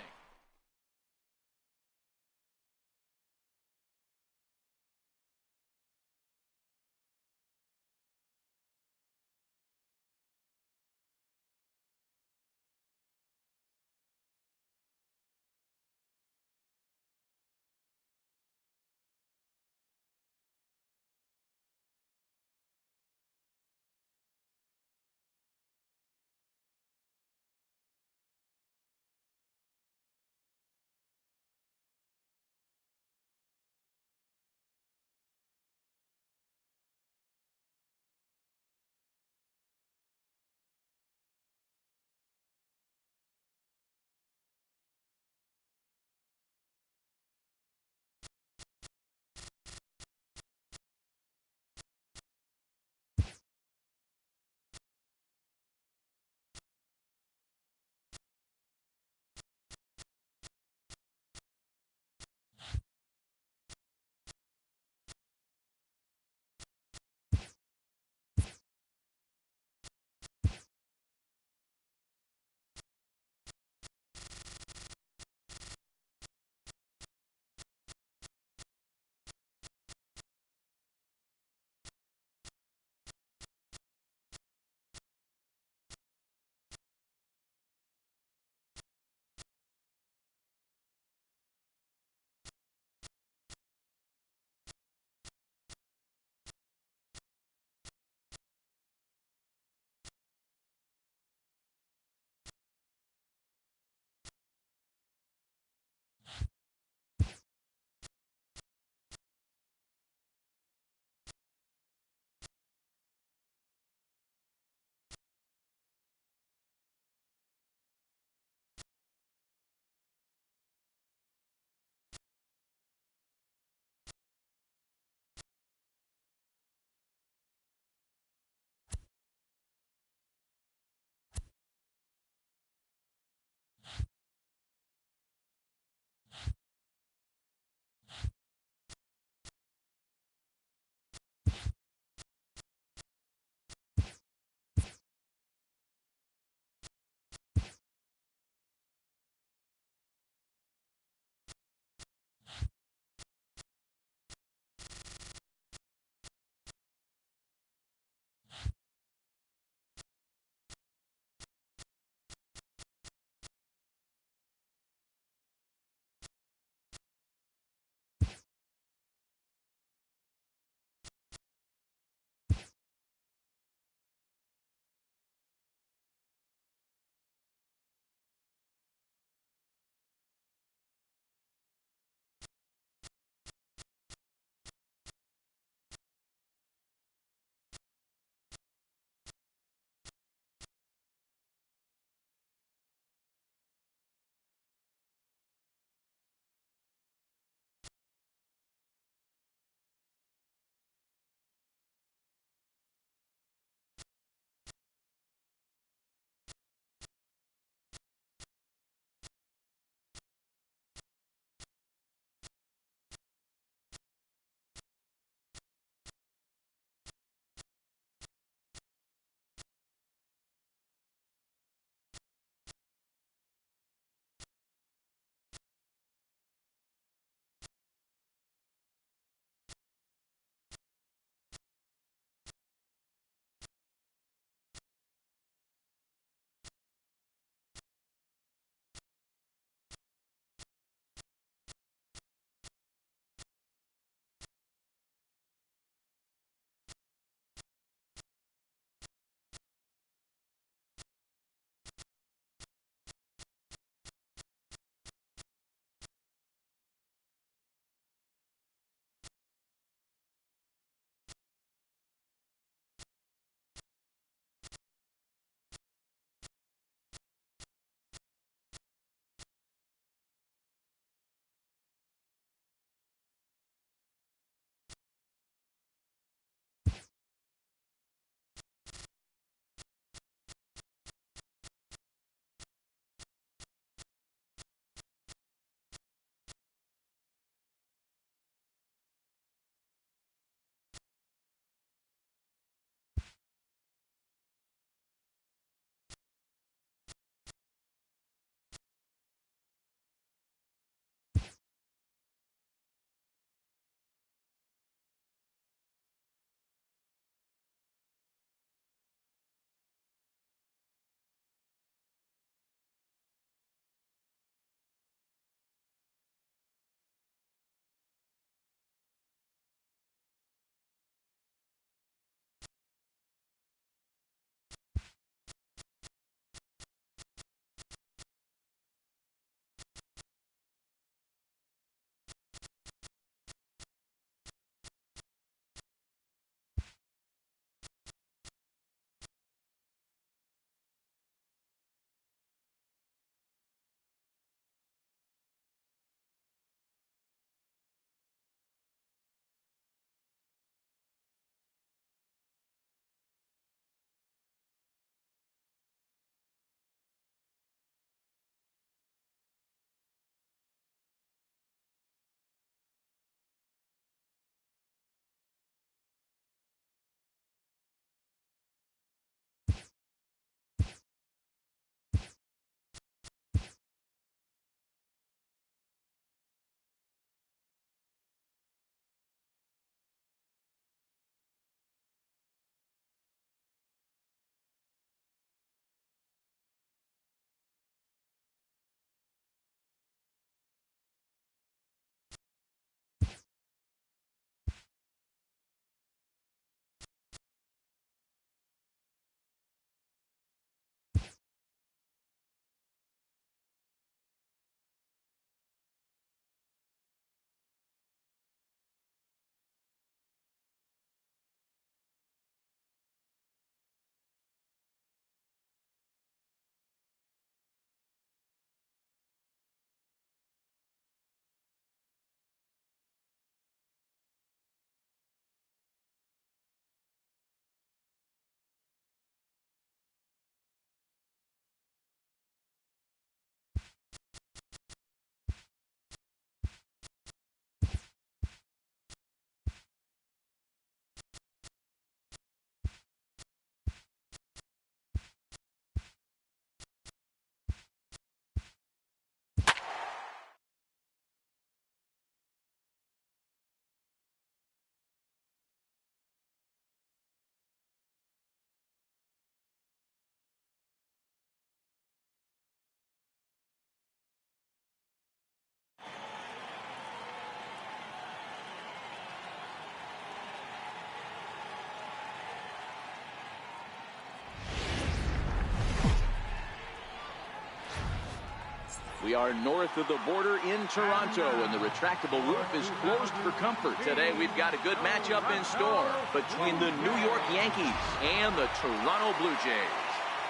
We are north of the border in Toronto, and the retractable roof is closed for comfort. Today, we've got a good matchup in store between the New York Yankees and the Toronto Blue Jays.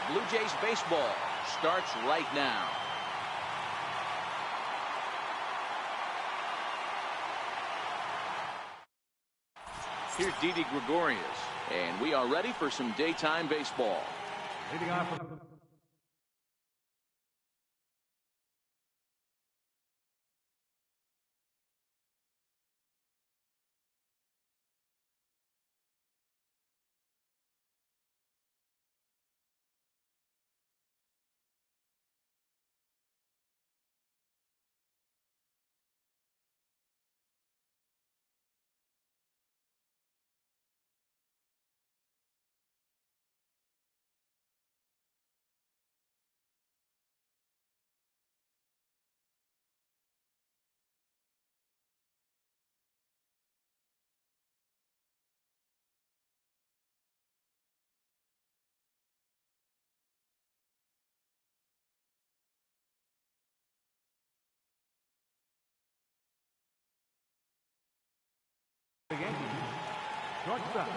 Blue Jays baseball starts right now. Here's Didi Gregorius, and we are ready for some daytime baseball. Leading off with the Yankees. Shortstop,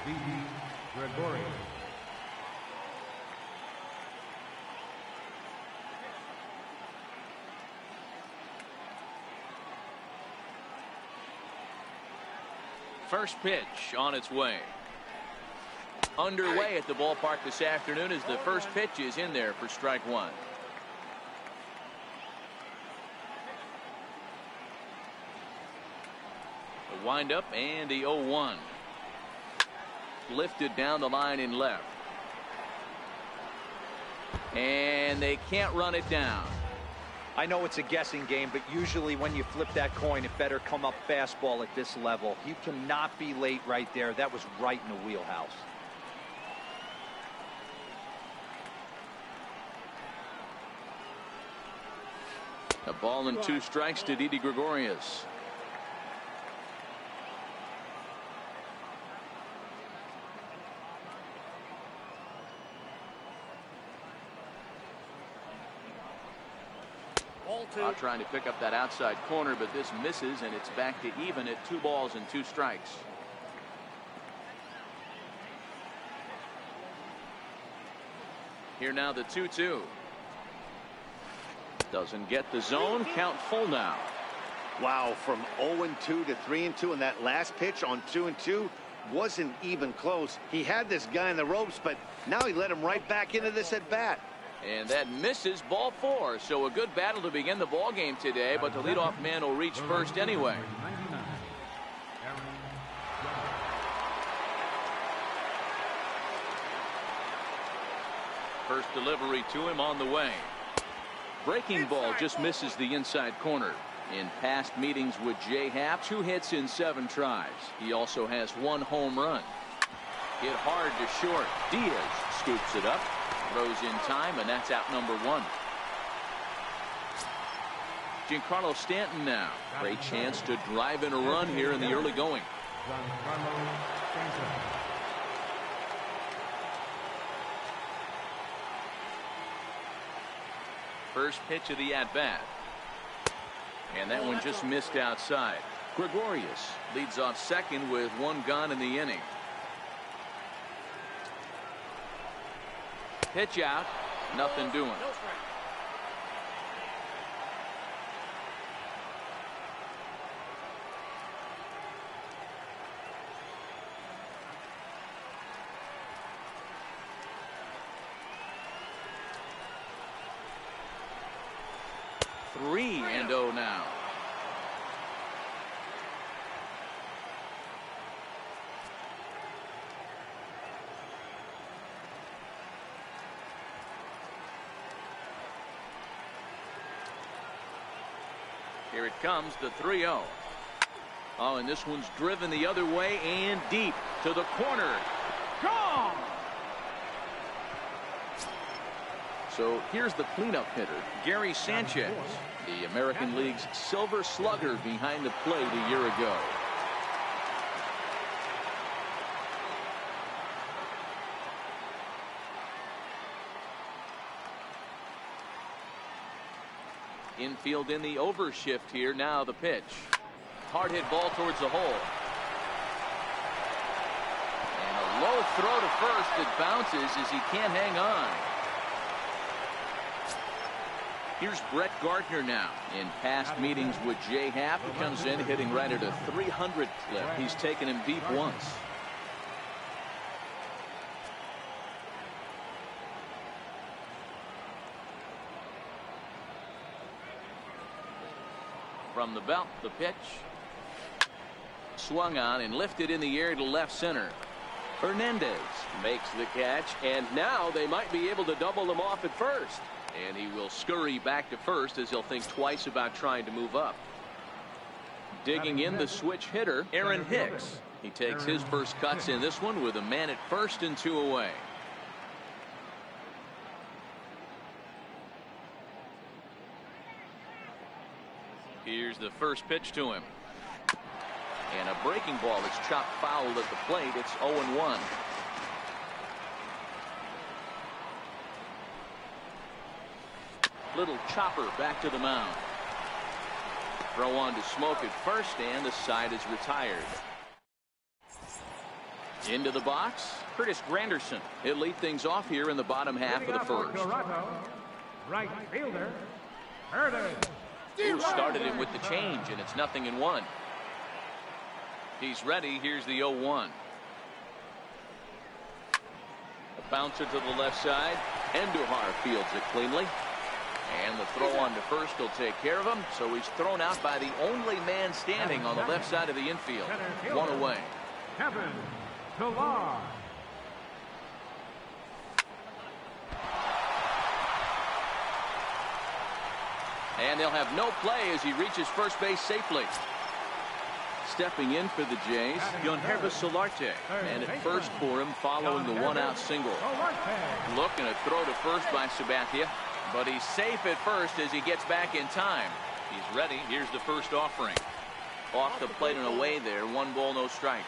Didi Gregorius. First pitch on its way. Underway at the ballpark this afternoon as the first pitch is in there for strike one. The windup and the 0-1. Lifted down the line in left. And they can't run it down. I know it's a guessing game, but usually when you flip that coin, it better come up fastball at this level. You cannot be late right there. That was right in the wheelhouse. A ball and 2 strikes to Didi Gregorius. Trying to pick up that outside corner, but this misses, and it's back to even at 2 balls and 2 strikes. Here now the 2-2. Doesn't get the zone. Count full now. Wow, from 0-2 to 3-2, and that last pitch on 2-2 wasn't even close. He had this guy in the ropes, but now he let him right back into this at bat. And that misses, ball 4. So a good battle to begin the ball game today, but the leadoff man will reach first anyway. First delivery to him on the way. Breaking ball just misses the inside corner. In past meetings with Jay Happ, 2 hits in 7 tries. He also has 1 home run. Hit hard to short. Diaz scoops it up. Throws in time, and that's out number 1. Giancarlo Stanton now. Great chance to drive in a run here in the early going. First pitch of the at-bat. And that one just missed outside. Gregorius leads off second with 1 gone in the inning. Pitch out, nothing doing. Three and 0 now. Here it comes, the 3-0. Oh, and this one's driven the other way and deep to the corner. Gone! So here's the cleanup hitter, Gary Sanchez, the American League's Silver Slugger behind the plate a year ago. Infield in the overshift here. Now the pitch. Hard hit ball towards the hole. And a low throw to first that bounces as he can't hang on. Here's Brett Gardner now. In past meetings with Jay Happ, he comes in hitting right at a 300 clip. He's taken him deep once. From the belt, the pitch. Swung on and lifted in the air to left center. Hernandez makes the catch, and now they might be able to double him off at first. And he will scurry back to first as he'll think twice about trying to move up. Digging in the switch hitter, Aaron Hicks. He takes his first cuts in this one with a man at first and 2 away. Here's the first pitch to him. And a breaking ball that's chopped foul at the plate. It's 0-1. Little chopper back to the mound. Throw on to Smoke at first, and the side is retired. Into the box, Curtis Granderson. He'll lead things off here in the bottom half of the first. Right fielder, Hernandez. Who started him with the change, and it's 0-1. He's ready. Here's the 0-1. A bouncer to the left side. Andujar fields it cleanly. And the throw on to first will take care of him. So he's thrown out by the only man standing on the left side of the infield. 1 away. Kevin Pillar. And they'll have no play as he reaches first base safely. Stepping in for the Jays, Yonhervis Solarte. And at first for him following the 1-out single. Looking to throw to first by Sabathia. But he's safe at first as he gets back in time. He's ready. Here's the first offering. Off the plate and away there. 1 ball, no strikes.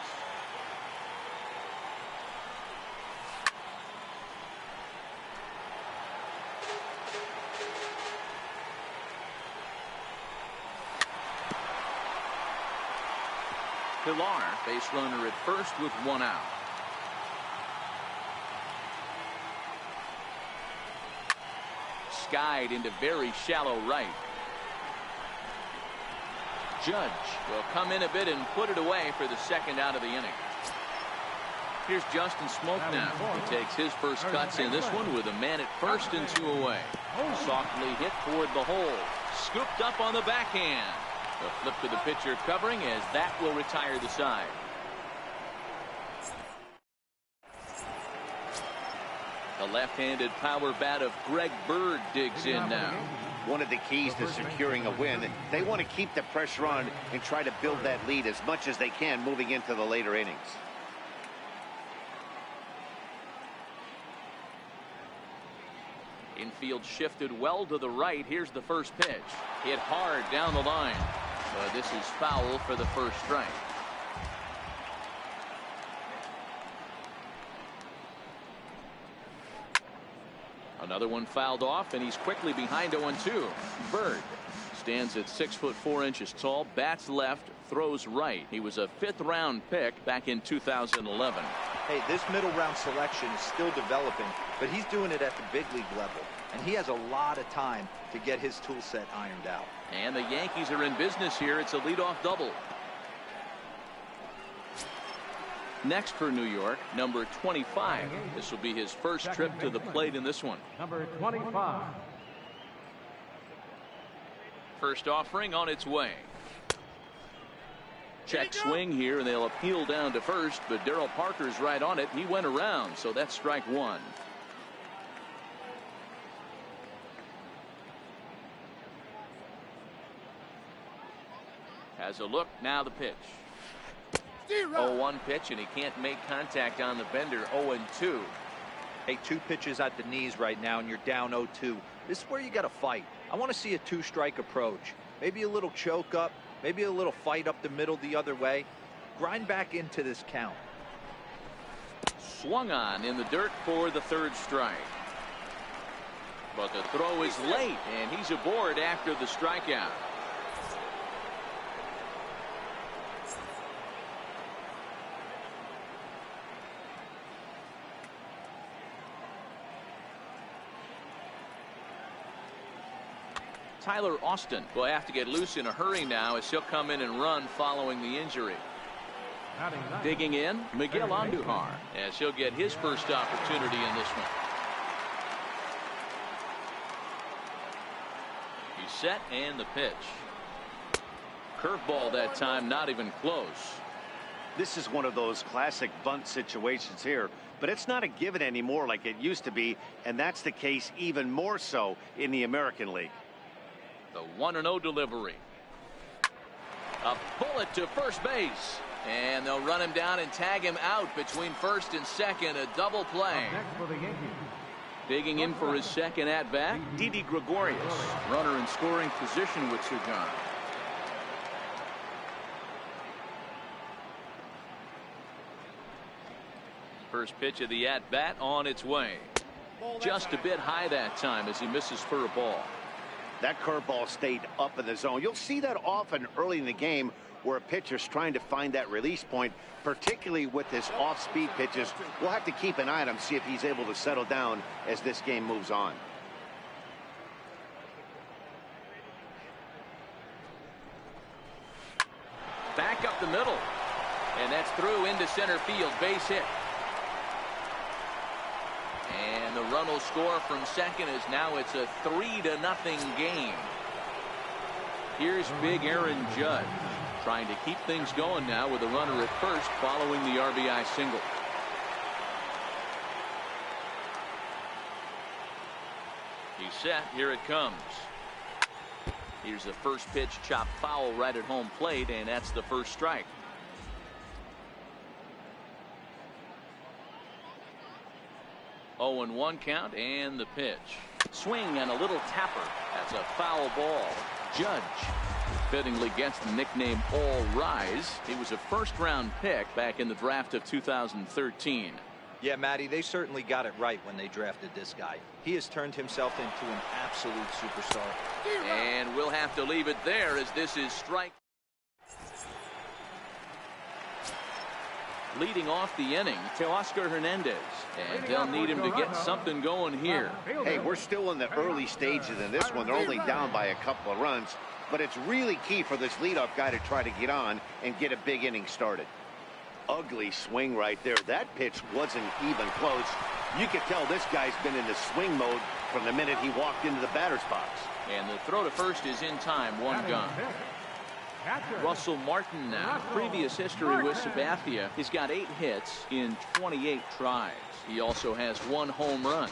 Pillar, base runner at first with 1 out. Skied into very shallow right. Judge will come in a bit and put it away for the 2nd out of the inning. Here's Justin Smoke now. He takes his first cuts in this one with a man at first and 2 away. Softly hit toward the hole. Scooped up on the backhand. A flip to the pitcher covering as that will retire the side. The left-handed power bat of Greg Bird digs in now. One of the keys to securing a win, they want to keep the pressure on and try to build that lead as much as they can moving into the later innings. Infield shifted well to the right. Here's the first pitch. Hit hard down the line. But this is foul for the first strike. Another one fouled off, and he's quickly behind 0-2. Bird stands at 6'4" tall, bats left, throws right. He was a 5th-round pick back in 2011. Hey, this middle round selection is still developing, but he's doing it at the big league level, and he has a lot of time to get his tool set ironed out. And the Yankees are in business here. It's a leadoff double. Next for New York, number 25. This will be his first trip to the plate in this one. Number 25. First offering on its way. Check swing here, and they'll appeal down to first, but Darryl Parker's right on it. He went around, so that's strike 1. Has a look, now the pitch. 0-1 pitch, and he can't make contact on the bender. 0-2. Hey, 2 pitches at the knees right now, and you're down 0-2. This is where you got to fight. I want to see a 2-strike approach. Maybe a little choke up, maybe a little fight up the middle the other way. Grind back into this count. Swung on in the dirt for the 3rd strike. But the throw is late, and he's aboard after the strikeout. Tyler Austin will have to get loose in a hurry now as he'll come in and run following the injury. Digging in, Miguel Andujar, as he'll get his first opportunity in this one. He's set and the pitch. Curveball that time, not even close. This is one of those classic bunt situations here, but it's not a given anymore like it used to be, and that's the case even more so in the American League. The 1-0 delivery. A bullet to first base. And they'll run him down and tag him out between first and second. A double play. Digging in for his second at bat, Didi Gregorius. Runner in scoring position with Sir John. First pitch of the at bat on its way. Just a bit high that time as he misses for a ball. That curveball stayed up in the zone. You'll see that often early in the game where a pitcher's trying to find that release point, particularly with his off-speed pitches. We'll have to keep an eye on him, see if he's able to settle down as this game moves on. Back up the middle. And that's through into center field. Base hit. And the run will score from second as now it's a 3-0 game. Here's big Aaron Judge trying to keep things going now with a runner at first following the RBI single. He's set. Here it comes. Here's the first pitch, chopped foul right at home plate, and that's the first strike. Oh, and 1 count, and the pitch. Swing and a little tapper. That's a foul ball. Judge fittingly gets the nickname All Rise. He was a first-round pick back in the draft of 2013. Yeah, Matty, they certainly got it right when they drafted this guy. He has turned himself into an absolute superstar. And we'll have to leave it there as this is strike. Leading off the inning, Teoscar Hernandez. And they'll need him to get something going here. Hey, we're still in the early stages in this one. They're only down by a couple of runs, but it's really key for this leadoff guy to try to get on and get a big inning started. Ugly swing right there. That pitch wasn't even close. You could tell this guy's been in the swing mode from the minute he walked into the batter's box. And the throw to first is in time, 1 gone. Russell Martin now. Previous history with Sabathia. He's got 8 hits in 28 tries. He also has 1 home run.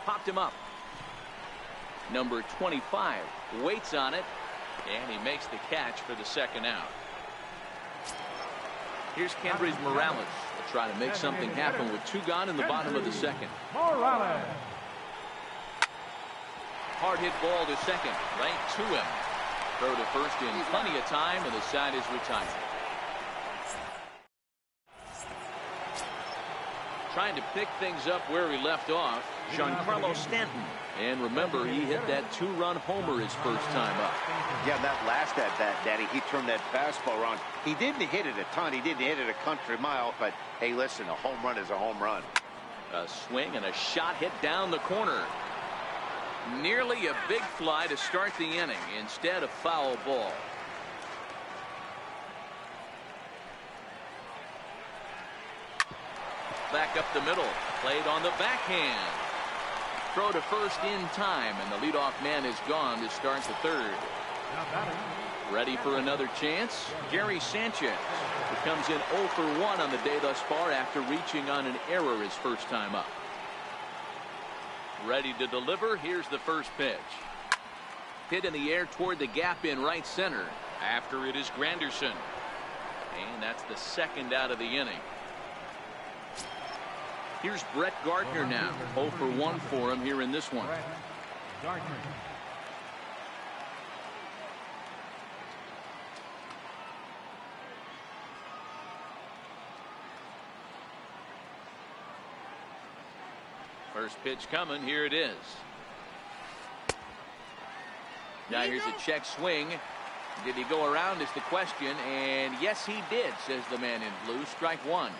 Popped him up. Number 25 waits on it, and he makes the catch for the second out. Here's Kendrys Morales. They'll try to make something happen with 2 gone in the bottom of the second. Morales. Hard hit ball to second, right to him. Throw to first in plenty of time, and the side is retired. Trying to pick things up where he left off, Giancarlo Stanton. And remember, he hit that 2-run homer his first time up. Yeah, that last at bat, Daddy, he turned that fastball around. He didn't hit it a ton. He didn't hit it a country mile. But, hey, listen, a home run is a home run. A swing and a shot hit down the corner. Nearly a big fly to start the inning instead of foul ball. Back up the middle. Played on the backhand. Throw to first in time, and the leadoff man is gone to start the third. Ready for another chance? Gary Sanchez, who comes in 0 for 1 on the day thus far after reaching on an error his first time up. Ready to deliver. Here's the first pitch. Hit in the air toward the gap in right center. After it is Granderson. And that's the second out of the inning. Here's Brett Gardner now. 0 for 1 for him here in this one. First pitch coming. Here it is. Now here's a check swing. Did he go around is the question, and yes he did, says the man in blue. Strike one.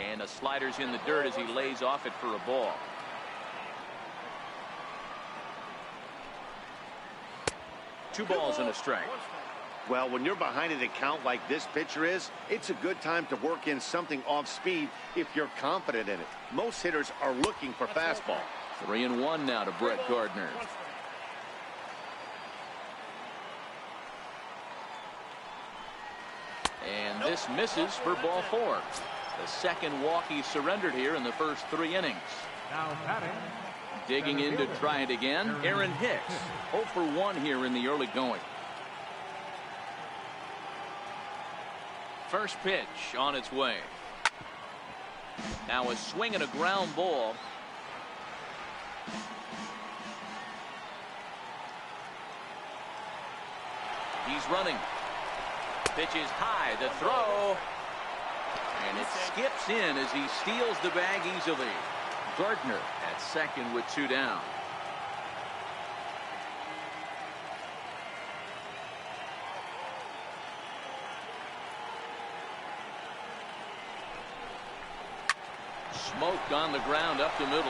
And a slider's in the dirt as he lays off it for a ball. Two balls and a strike. Well, when you're behind an account like this pitcher is, it's a good time to work in something off speed if you're confident in it. Most hitters are looking for fastball. 3-1 now to Brett Gardner. And this misses for ball four. The second walk he surrendered here in the first 3 innings. Now batting. Digging in to try it again, Aaron Hicks. 0 for 1 here in the early going. First pitch on its way. Now a swing and a ground ball. He's running. Pitch is high. The throw. And it skips in as he steals the bag easily. Gardner at second with 2 down. Smoked on the ground up the middle.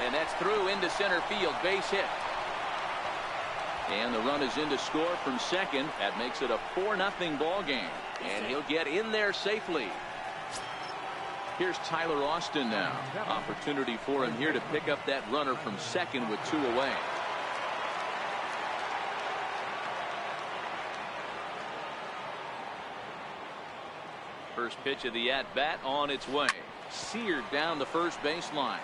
And that's through into center field. Base hit. And the run is in to score from second. That makes it a 4-0 ball game. And he'll get in there safely. Here's Tyler Austin now. Opportunity for him here to pick up that runner from second with 2 away. First pitch of the at-bat on its way. Seared down the first baseline.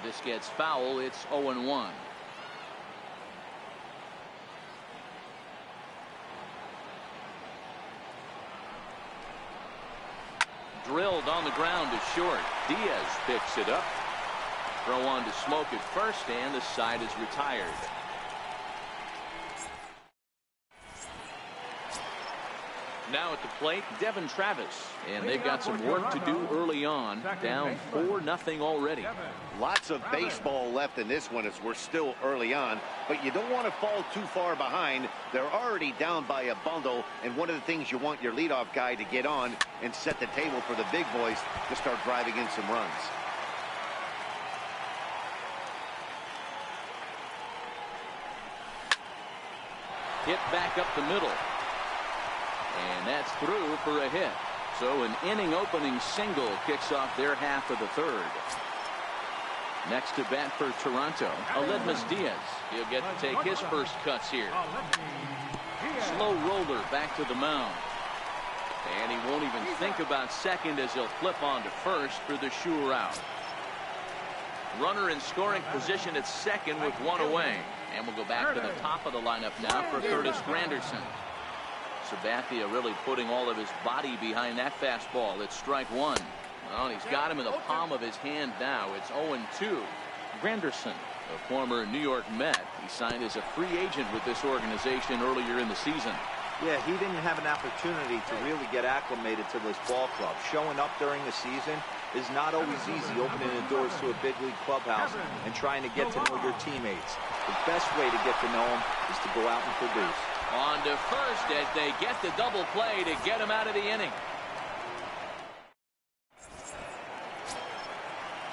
This gets foul. It's 0-1. Drilled on the ground to short. Diaz picks it up. Throw on to Smoke at first, and the side is retired. Now at the plate, Devin Travis. And they've got some work to do early on. Down 4-0 already. Lots of baseball left in this one as we're still early on, but you don't want to fall too far behind. They're already down by a bundle, and one of the things you want your leadoff guy to get on and set the table for the big boys to start driving in some runs. Hit back up the middle. And that's through for a hit. So an inning opening single kicks off their half of the third. Next to bat for Toronto, Aledmus Diaz. He'll get to take his first cuts here. Slow roller back to the mound. And he won't even think about second as he'll flip on to first for the sure out. Runner in scoring position at second with 1 away. And we'll go back to the top of the lineup now for Curtis Granderson. Sabathia really putting all of his body behind that fastball. It's strike one. Well, he's got him in the palm of his hand now. It's 0-2. Granderson, a former New York Met. He signed as a free agent with this organization earlier in the season. Yeah, he didn't have an opportunity to really get acclimated to this ball club. Showing up during the season is not always easy, opening the doors to a big league clubhouse and trying to get to know your teammates. The best way to get to know them is to go out and produce. On to first as they get the double play to get him out of the inning.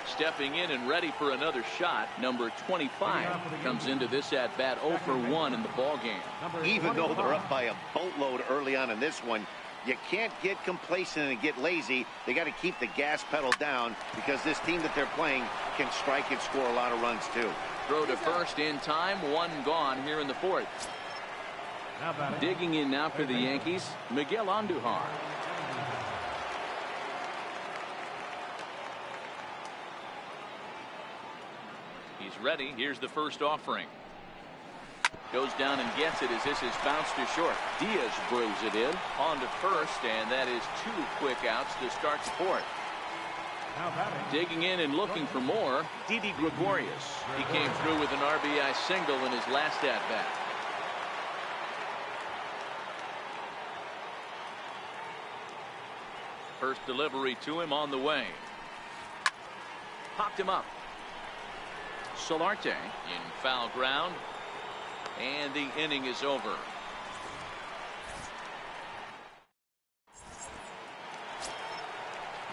Stepping in and ready for another shot, number 25 comes into this at bat 0 for 1 in the ball game. Even though they're up by a boatload early on in this one, you can't get complacent and get lazy. They got to keep the gas pedal down because this team that they're playing can strike and score a lot of runs too. Throw to first in time, 1 gone here in the fourth. Digging in now for the Yankees, Miguel Andujar. He's ready. Here's the first offering. Goes down and gets it as this is bounced to short. Diaz brings it in on to first, and that is 2 quick outs to start the fourth. Now batting. Digging in and looking for more, Didi Gregorius. He came through with an RBI single in his last at-bat. First delivery to him on the way. Popped him up. Solarte in foul ground. And the inning is over.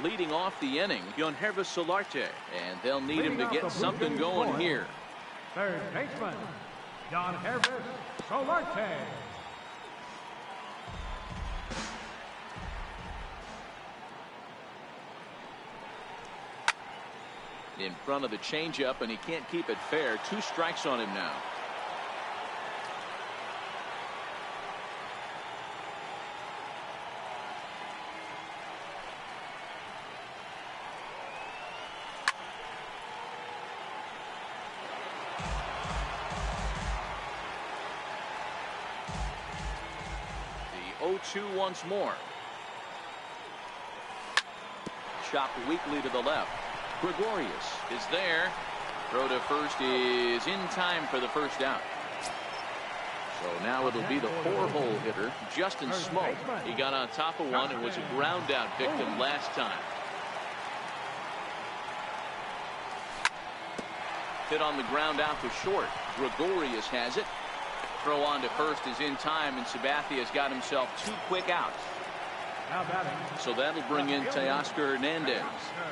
Leading off the inning, Yonhervis Solarte, and they'll need him to get something going here. Third baseman, Yonhervis Solarte. In front of the changeup, and he can't keep it fair. 2 strikes on him now. The 0-2 once more. Chop weakly to the left. Gregorius is there. Throw to first is in time for the first out. So now it'll be the 4-hole hitter, Justin Smoke. He got on top of one and was a ground out victim last time. Hit on the ground out to short. Gregorius has it. Throw on to first is in time, and Sabathia's got himself 2 quick outs. So that'll bring in Teoscar Hernandez.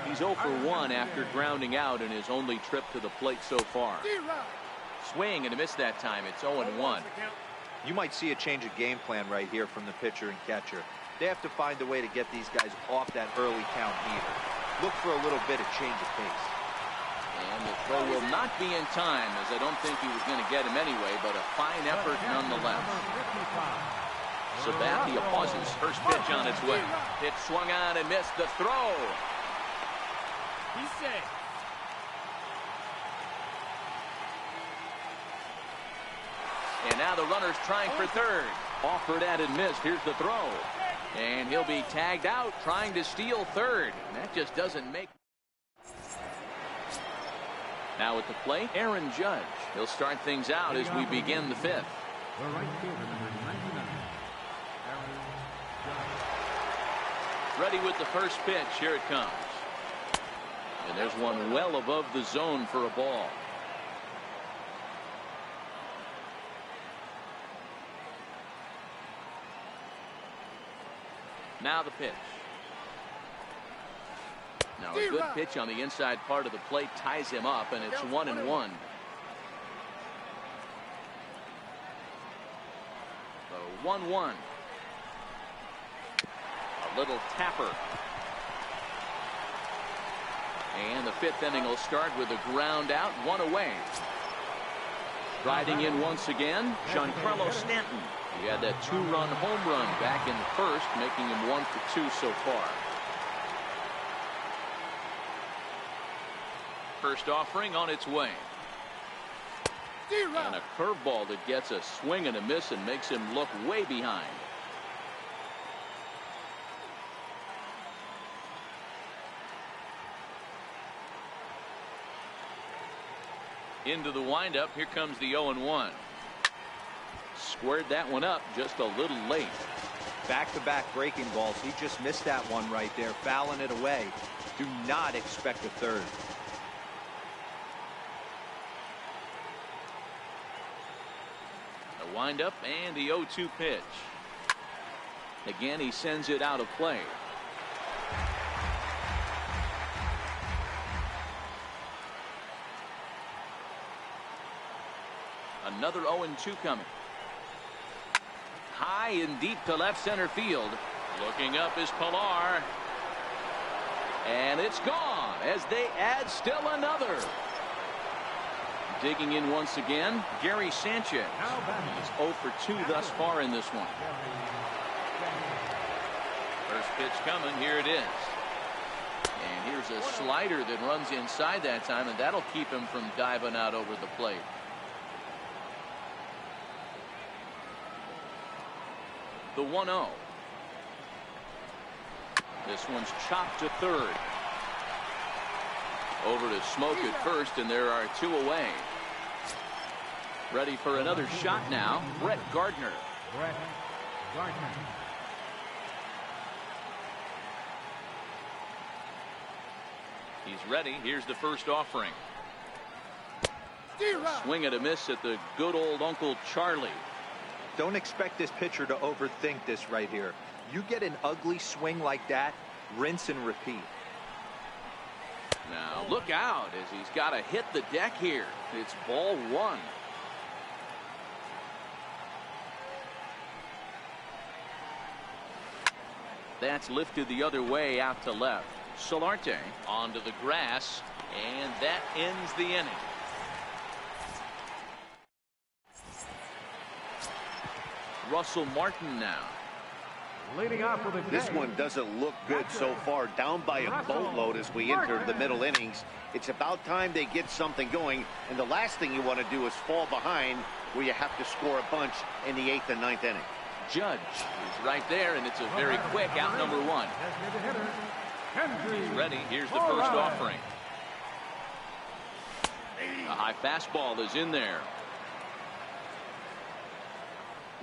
He's 0 for 1 after grounding out in his only trip to the plate so far. Swing and a miss that time. It's 0-1. You might see a change of game plan right here from the pitcher and catcher. They have to find a way to get these guys off that early count either. Look for a little bit of change of pace. And the throw will not be in time, as I don't think he was going to get him anyway, but a fine effort nonetheless. Sabathia pauses. First pitch on its way. It swung on and missed the throw. He's safe. And now the runner's trying for third. Offered at and missed. Here's the throw. And he'll be tagged out trying to steal third. And that just doesn't make. Now at the plate, Aaron Judge. He'll start things out as we begin the 5th. The right fielder, number 99. Ready with the first pitch. Here it comes. And there's one well above the zone for a ball. Now the pitch. Now a good pitch on the inside part of the plate ties him up, and it's 1-1. So 1-1. A little tapper. And the 5th inning will start with a ground out, 1 away. Riding in once again, Giancarlo Stanton. He had that 2-run home run back in the first, making him 1 for 2 so far. First offering on its way. And a curveball that gets a swing and a miss and makes him look way behind. Into the windup. Here comes the 0-1. Squared that one up just a little late. Back-to-back breaking balls. He just missed that one right there, fouling it away. Do not expect a third. The windup and the 0-2 pitch. Again, he sends it out of play. Another 0-2 coming. High and deep to left center field. Looking up is Pilar. And it's gone as they add still another. Digging in once again, Gary Sanchez. He's 0 for 2 thus far in this one. First pitch coming. Here it is. And here's a slider that runs inside that time, and that'll keep him from diving out over the plate. The 1-0. This one's chopped to third. Over to Smoke at first, and there are 2 away. Ready for another shot now, Brett Gardner. Brett Gardner. He's ready. Here's the first offering. Swing and a miss at the good old Uncle Charlie. Don't expect this pitcher to overthink this right here. You get an ugly swing like that, rinse and repeat. Now look out as he's got to hit the deck here. It's ball 1. That's lifted the other way out to left. Solarte onto the grass, and that ends the inning. Russell Martin now. Leading off with a This J. one doesn't look good so far. Down by a boatload as we enter the middle innings. It's about time they get something going. And the last thing you want to do is fall behind where you have to score a bunch in the 8th and 9th inning. Judge is right there, and it's a very quick out number 1. He's ready. Here's the first offering. A high fastball is in there.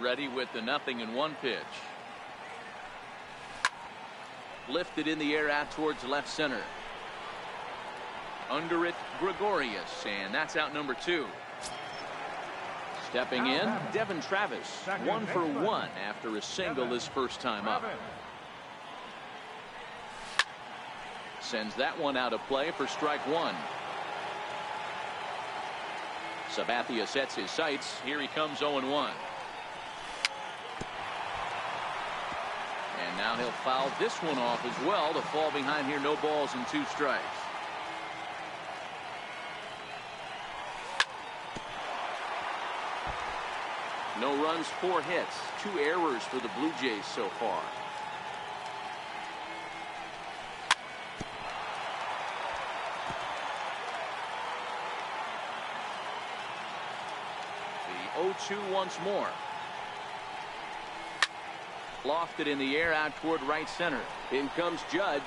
Ready with the 0-1 pitch. Lifted in the air out towards left center. Under it, Gregorius, and that's out number 2. Stepping in, Devin Travis, 1 for 1 after a single his first time up. Sends that one out of play for strike 1. Sabathia sets his sights. Here he comes 0-1. And now he'll foul this one off as well to fall behind here. No balls and 2 strikes. No runs, 4 hits, 2 errors for the Blue Jays so far. The 0-2 once more. Lofted in the air out toward right center. In comes Judge.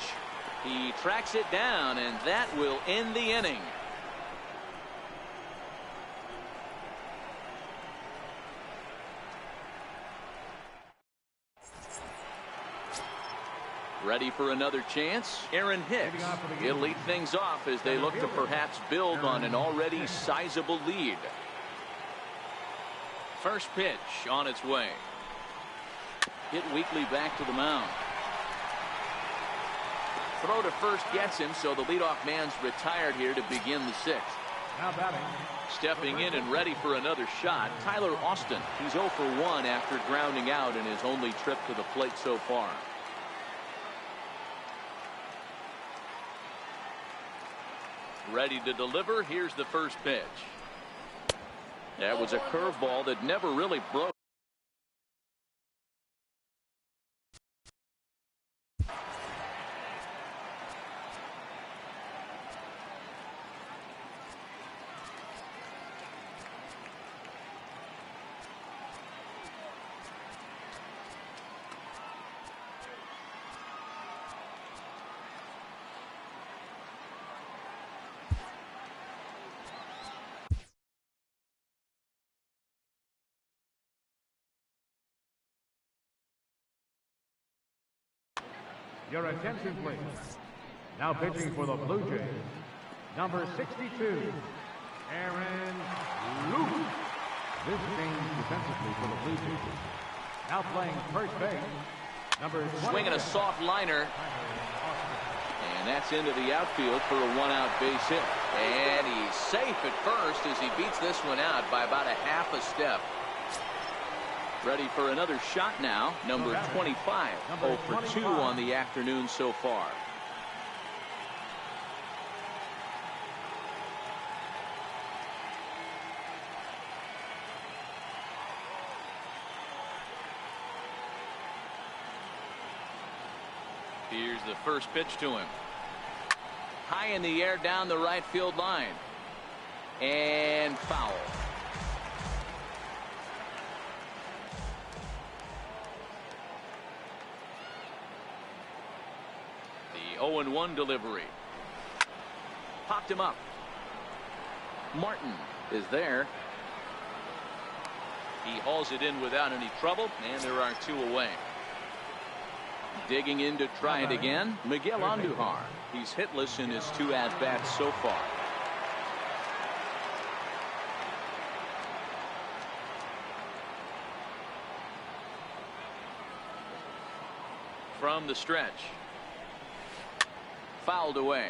He tracks it down, and that will end the inning. Ready for another chance? Aaron Hicks. He'll lead things off as they look to perhaps build on an already sizable lead. First pitch on its way. Hit weakly back to the mound. Throw to first gets him, so the leadoff man's retired here to begin the 6th. Now batting. Stepping in and ready for another shot, Tyler Austin. He's 0 for 1 after grounding out in his only trip to the plate so far. Ready to deliver. Here's the first pitch. That was a curveball that never really broke. Your attention, please. Now pitching for the Blue Jays, number 62, Aaron Luke. This change defensively for the Blue Jays. Now playing first base, number 20. Swinging a soft liner. And that's into the outfield for a 1-out base hit. And he's safe at first as he beats this one out by about a half a step. Ready for another shot now. Number 25. 0 for 2 on the afternoon so far. Here's the first pitch to him. High in the air down the right field line. And foul. The 0-1 delivery. Popped him up. Martin is there. He hauls it in without any trouble, and there are 2 away. Digging in to try it again, Miguel Andujar. He's hitless in his 2 at-bats so far. From the stretch. Fouled away.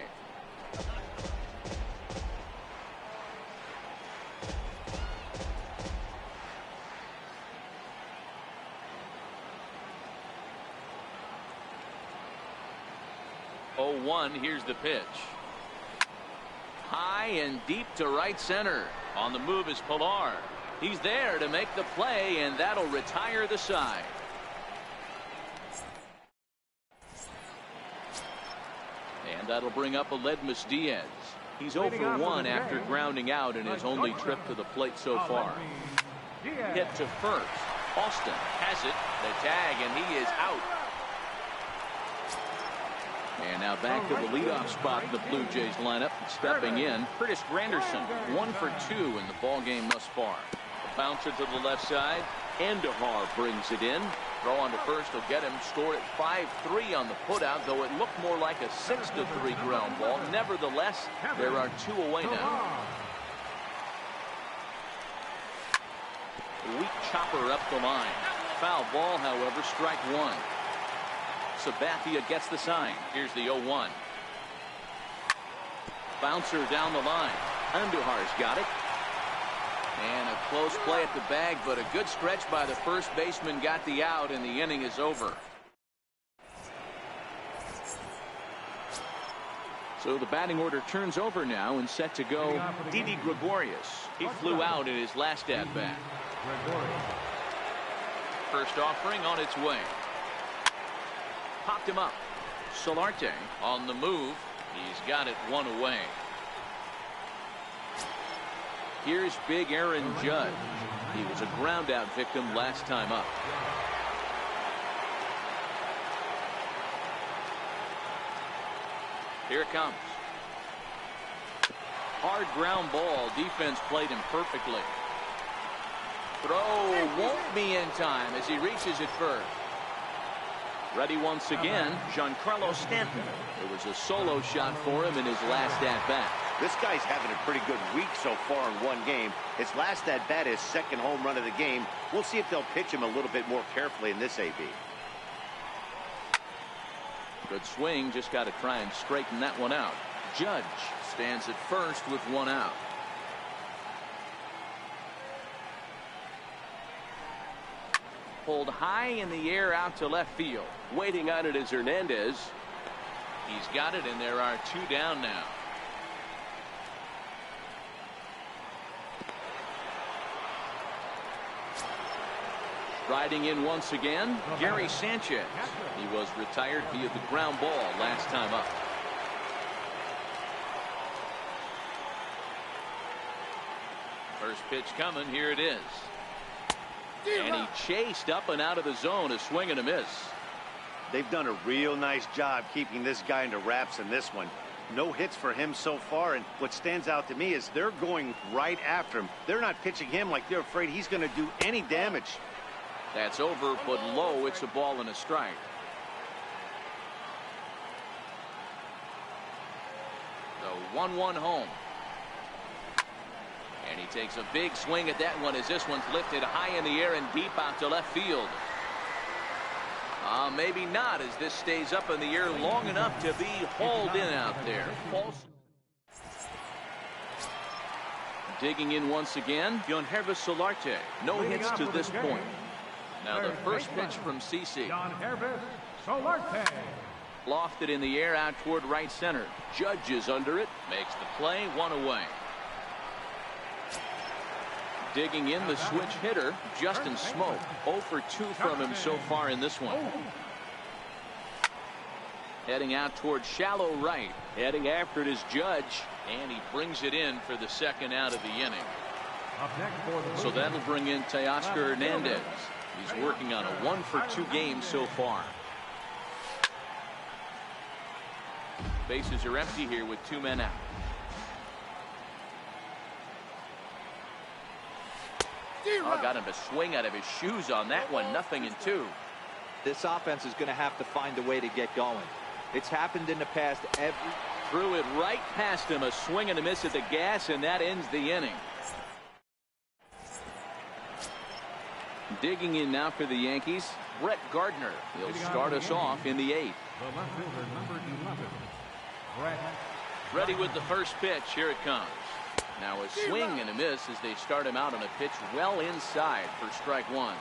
Here's the pitch. High and deep to right center. On the move is Pilar. He's there to make the play, and that'll retire the side. And that'll bring up Aledmus Diaz. He's 0 for 1 after grounding out in his only trip to the plate so far. Hit to first. Austin has it. The tag, and he is out. And now back to the leadoff spot in the Blue Jays lineup. Stepping in, Curtis Granderson, 1 for 2 in the ball game thus far. A bouncer to the left side. Andujar brings it in. Throw on to first will get him. Scored at 5-3 on the putout, though it looked more like a 6-3 ground ball. Nevertheless, there are 2 away now. Weak chopper up the line. Foul ball, however, strike 1. Sabathia gets the sign. Here's the 0-1. Bouncer down the line. Andujar's got it. And a close play at the bag, but a good stretch by the first baseman got the out, and the inning is over. So the batting order turns over now and set to go. Didi Gregorius. He flew out in his last at-bat. First offering on its way. Popped him up. Solarte on the move. He's got it 1 away. Here's big Aaron Judge. He was a ground out victim last time up. Here it comes. Hard ground ball. Defense played him perfectly. Throw won't be in time as he reaches it first. Ready once again, Giancarlo Stanton. It was a solo shot for him in his last at-bat. This guy's having a pretty good week so far in 1 game. His last at-bat is 2nd home run of the game. We'll see if they'll pitch him a little bit more carefully in this AB. Good swing, just got to try and straighten that one out. Judge stands at first with 1 out. Pulled high in the air out to left field. Waiting on it is Hernandez. He's got it, and there are 2 down now. Riding in once again, Gary Sanchez. He was retired via the ground ball last time up. First pitch coming. Here it is. And he chased up and out of the zone. A swing and a miss. They've done a real nice job keeping this guy into wraps in this one. No hits for him so far, and what stands out to me is they're going right after him. They're not pitching him like they're afraid he's going to do any damage. That's over, but low. It's a ball and a strike. The 1-1 home. And he takes a big swing at that one as this one's lifted high in the air and deep out to left field. Maybe not, as this stays up in the air long enough to be hauled in out there. False. Digging in once again, Yangervis Solarte. No hits to this point. Now the first pitch from CC. Yangervis Solarte. Lofted in the air out toward right center. Judge is under it. Makes the play. 1 away. Digging in, the switch hitter, Justin Smoke. 0 for 2 from him so far in this one. Heading out toward shallow right. Heading after it is Judge, and he brings it in for the 2nd out of the inning. So that'll bring in Teoscar Hernandez. He's working on a 1 for 2 game so far. Bases are empty here with 2 men out. Oh, got him to swing out of his shoes on that one. 0-2. This offense is going to have to find a way to get going. It's happened in the past. Threw it right past him. A swing and a miss at the gas, and that ends the inning. Digging in now for the Yankees, Brett Gardner. He'll start us off in the 8th. The left fielder, number 11, Brett. Ready with the first pitch. Here it comes. Now a swing and a miss as they start him out on a pitch well inside for strike 1.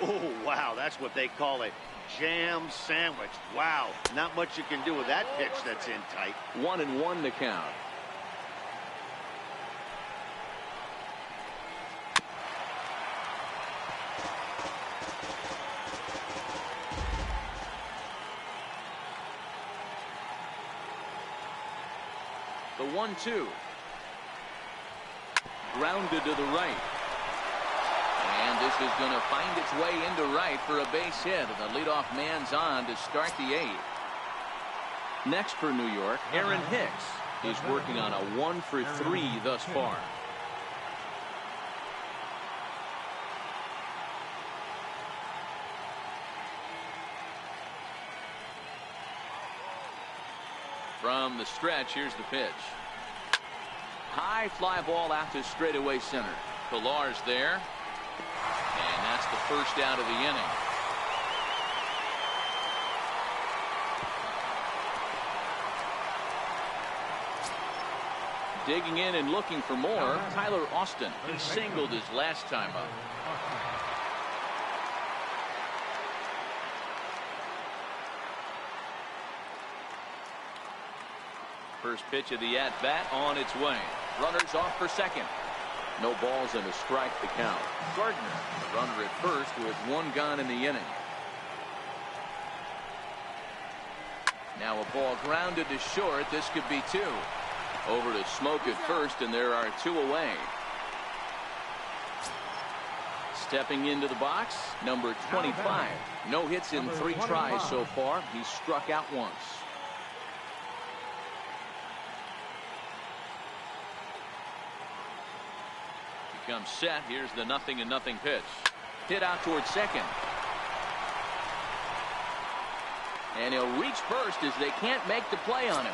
Oh, wow, that's what they call it. Jam sandwich. Wow, not much you can do with that pitch that's in tight. 1-1 the count. The 1-2. Grounded to the right. And this is going to find its way into right for a base hit. And the leadoff man's on to start the 8th. Next for New York, Aaron Hicks. He's working on a 1-for-3 thus far. From the stretch, here's the pitch. High fly ball out to straightaway center. Pillar's there. And that's the first out of the inning. Digging in and looking for more, Tyler Austin. He singled his last time up. First pitch of the at-bat on its way. Runners off for second. No balls and a strike to count. Gardner, the runner at first with 1 gone in the inning. Now a ball grounded to short. This could be 2. Over to Smoke at first, and there are 2 away. Stepping into the box, number 25. No hits in 3 tries so far. He's struck out once. Comes set. Here's the 0-0 pitch. Hit out towards second. And he'll reach first as they can't make the play on him.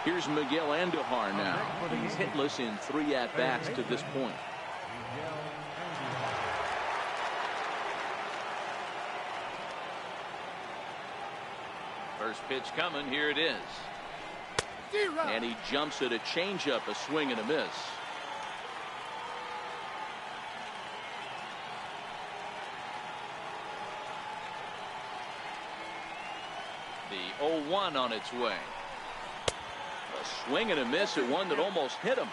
Here's Miguel Andujar now. He's hitless in 3 at-bats to this point. First pitch coming. Here it is. And he jumps at a changeup, a swing and a miss. The 0-1 on its way. A swing and a miss at one that almost hit him.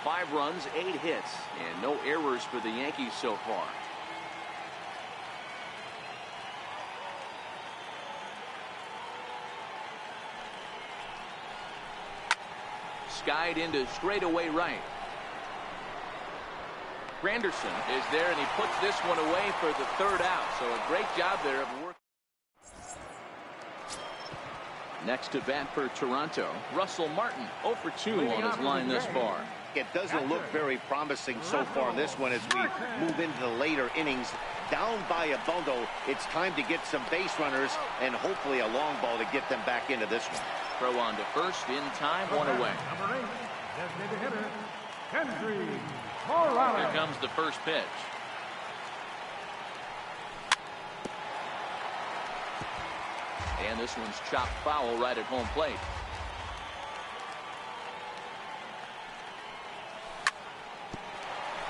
5 runs, 8 hits, and no errors for the Yankees so far. Skied into straightaway right. Granderson is there, and he puts this one away for the 3rd out. So a great job there of work. Next to bat for Toronto, Russell Martin, 0 for 2 on his line thus far. It doesn't look very promising so far in this one as we move into the later innings. Down by a bundle, it's time to get some base runners and hopefully a long ball to get them back into this one. Throw on to first in time, 1 away. Number 8, designated hitter, Henry Morales. Here comes the first pitch. And this one's chopped foul right at home plate.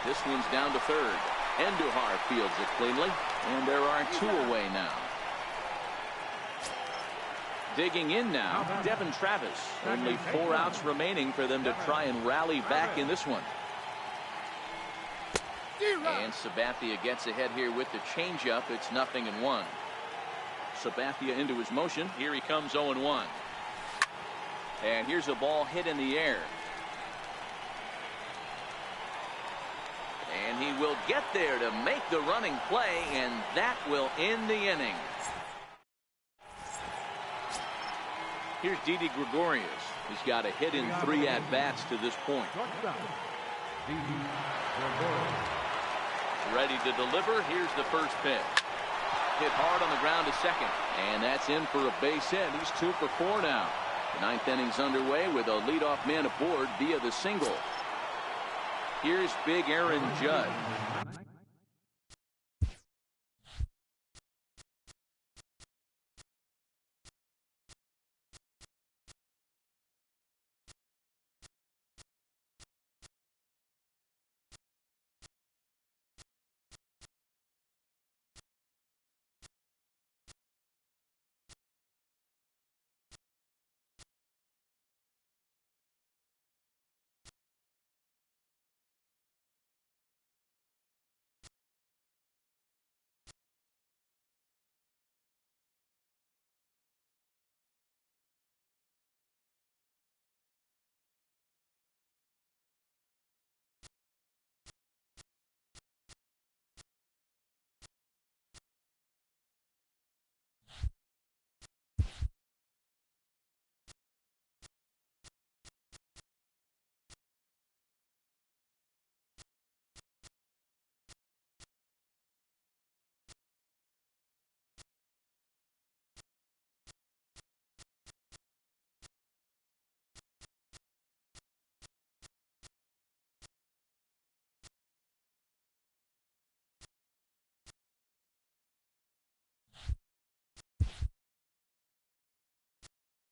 This one's down to 3rd. Andujar fields it cleanly, and there are 2 away now. Digging in now, Devin Travis. Only 4 outs remaining for them to try and rally back in this one. And Sabathia gets ahead here with the changeup. It's 0-1. Sabathia into his motion. Here he comes 0-1. And here's a ball hit in the air. And he will get there to make the running play, and that will end the inning. Here's Didi Gregorius. He's got a hit in 3 at-bats to this point. Ready to deliver. Here's the first pitch. Hit hard on the ground to second. And that's in for a base hit. He's 2 for 4 now. The 9th inning's underway with a leadoff man aboard via the single. Here's big Aaron Judge.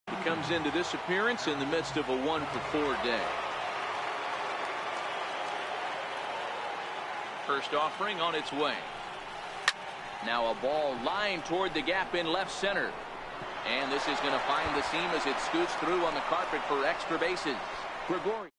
He comes into this appearance in the midst of a 1 for 4 day. First offering on its way. Now a ball lined toward the gap in left center. And this is going to find the seam as it scoots through on the carpet for extra bases. Gregorius.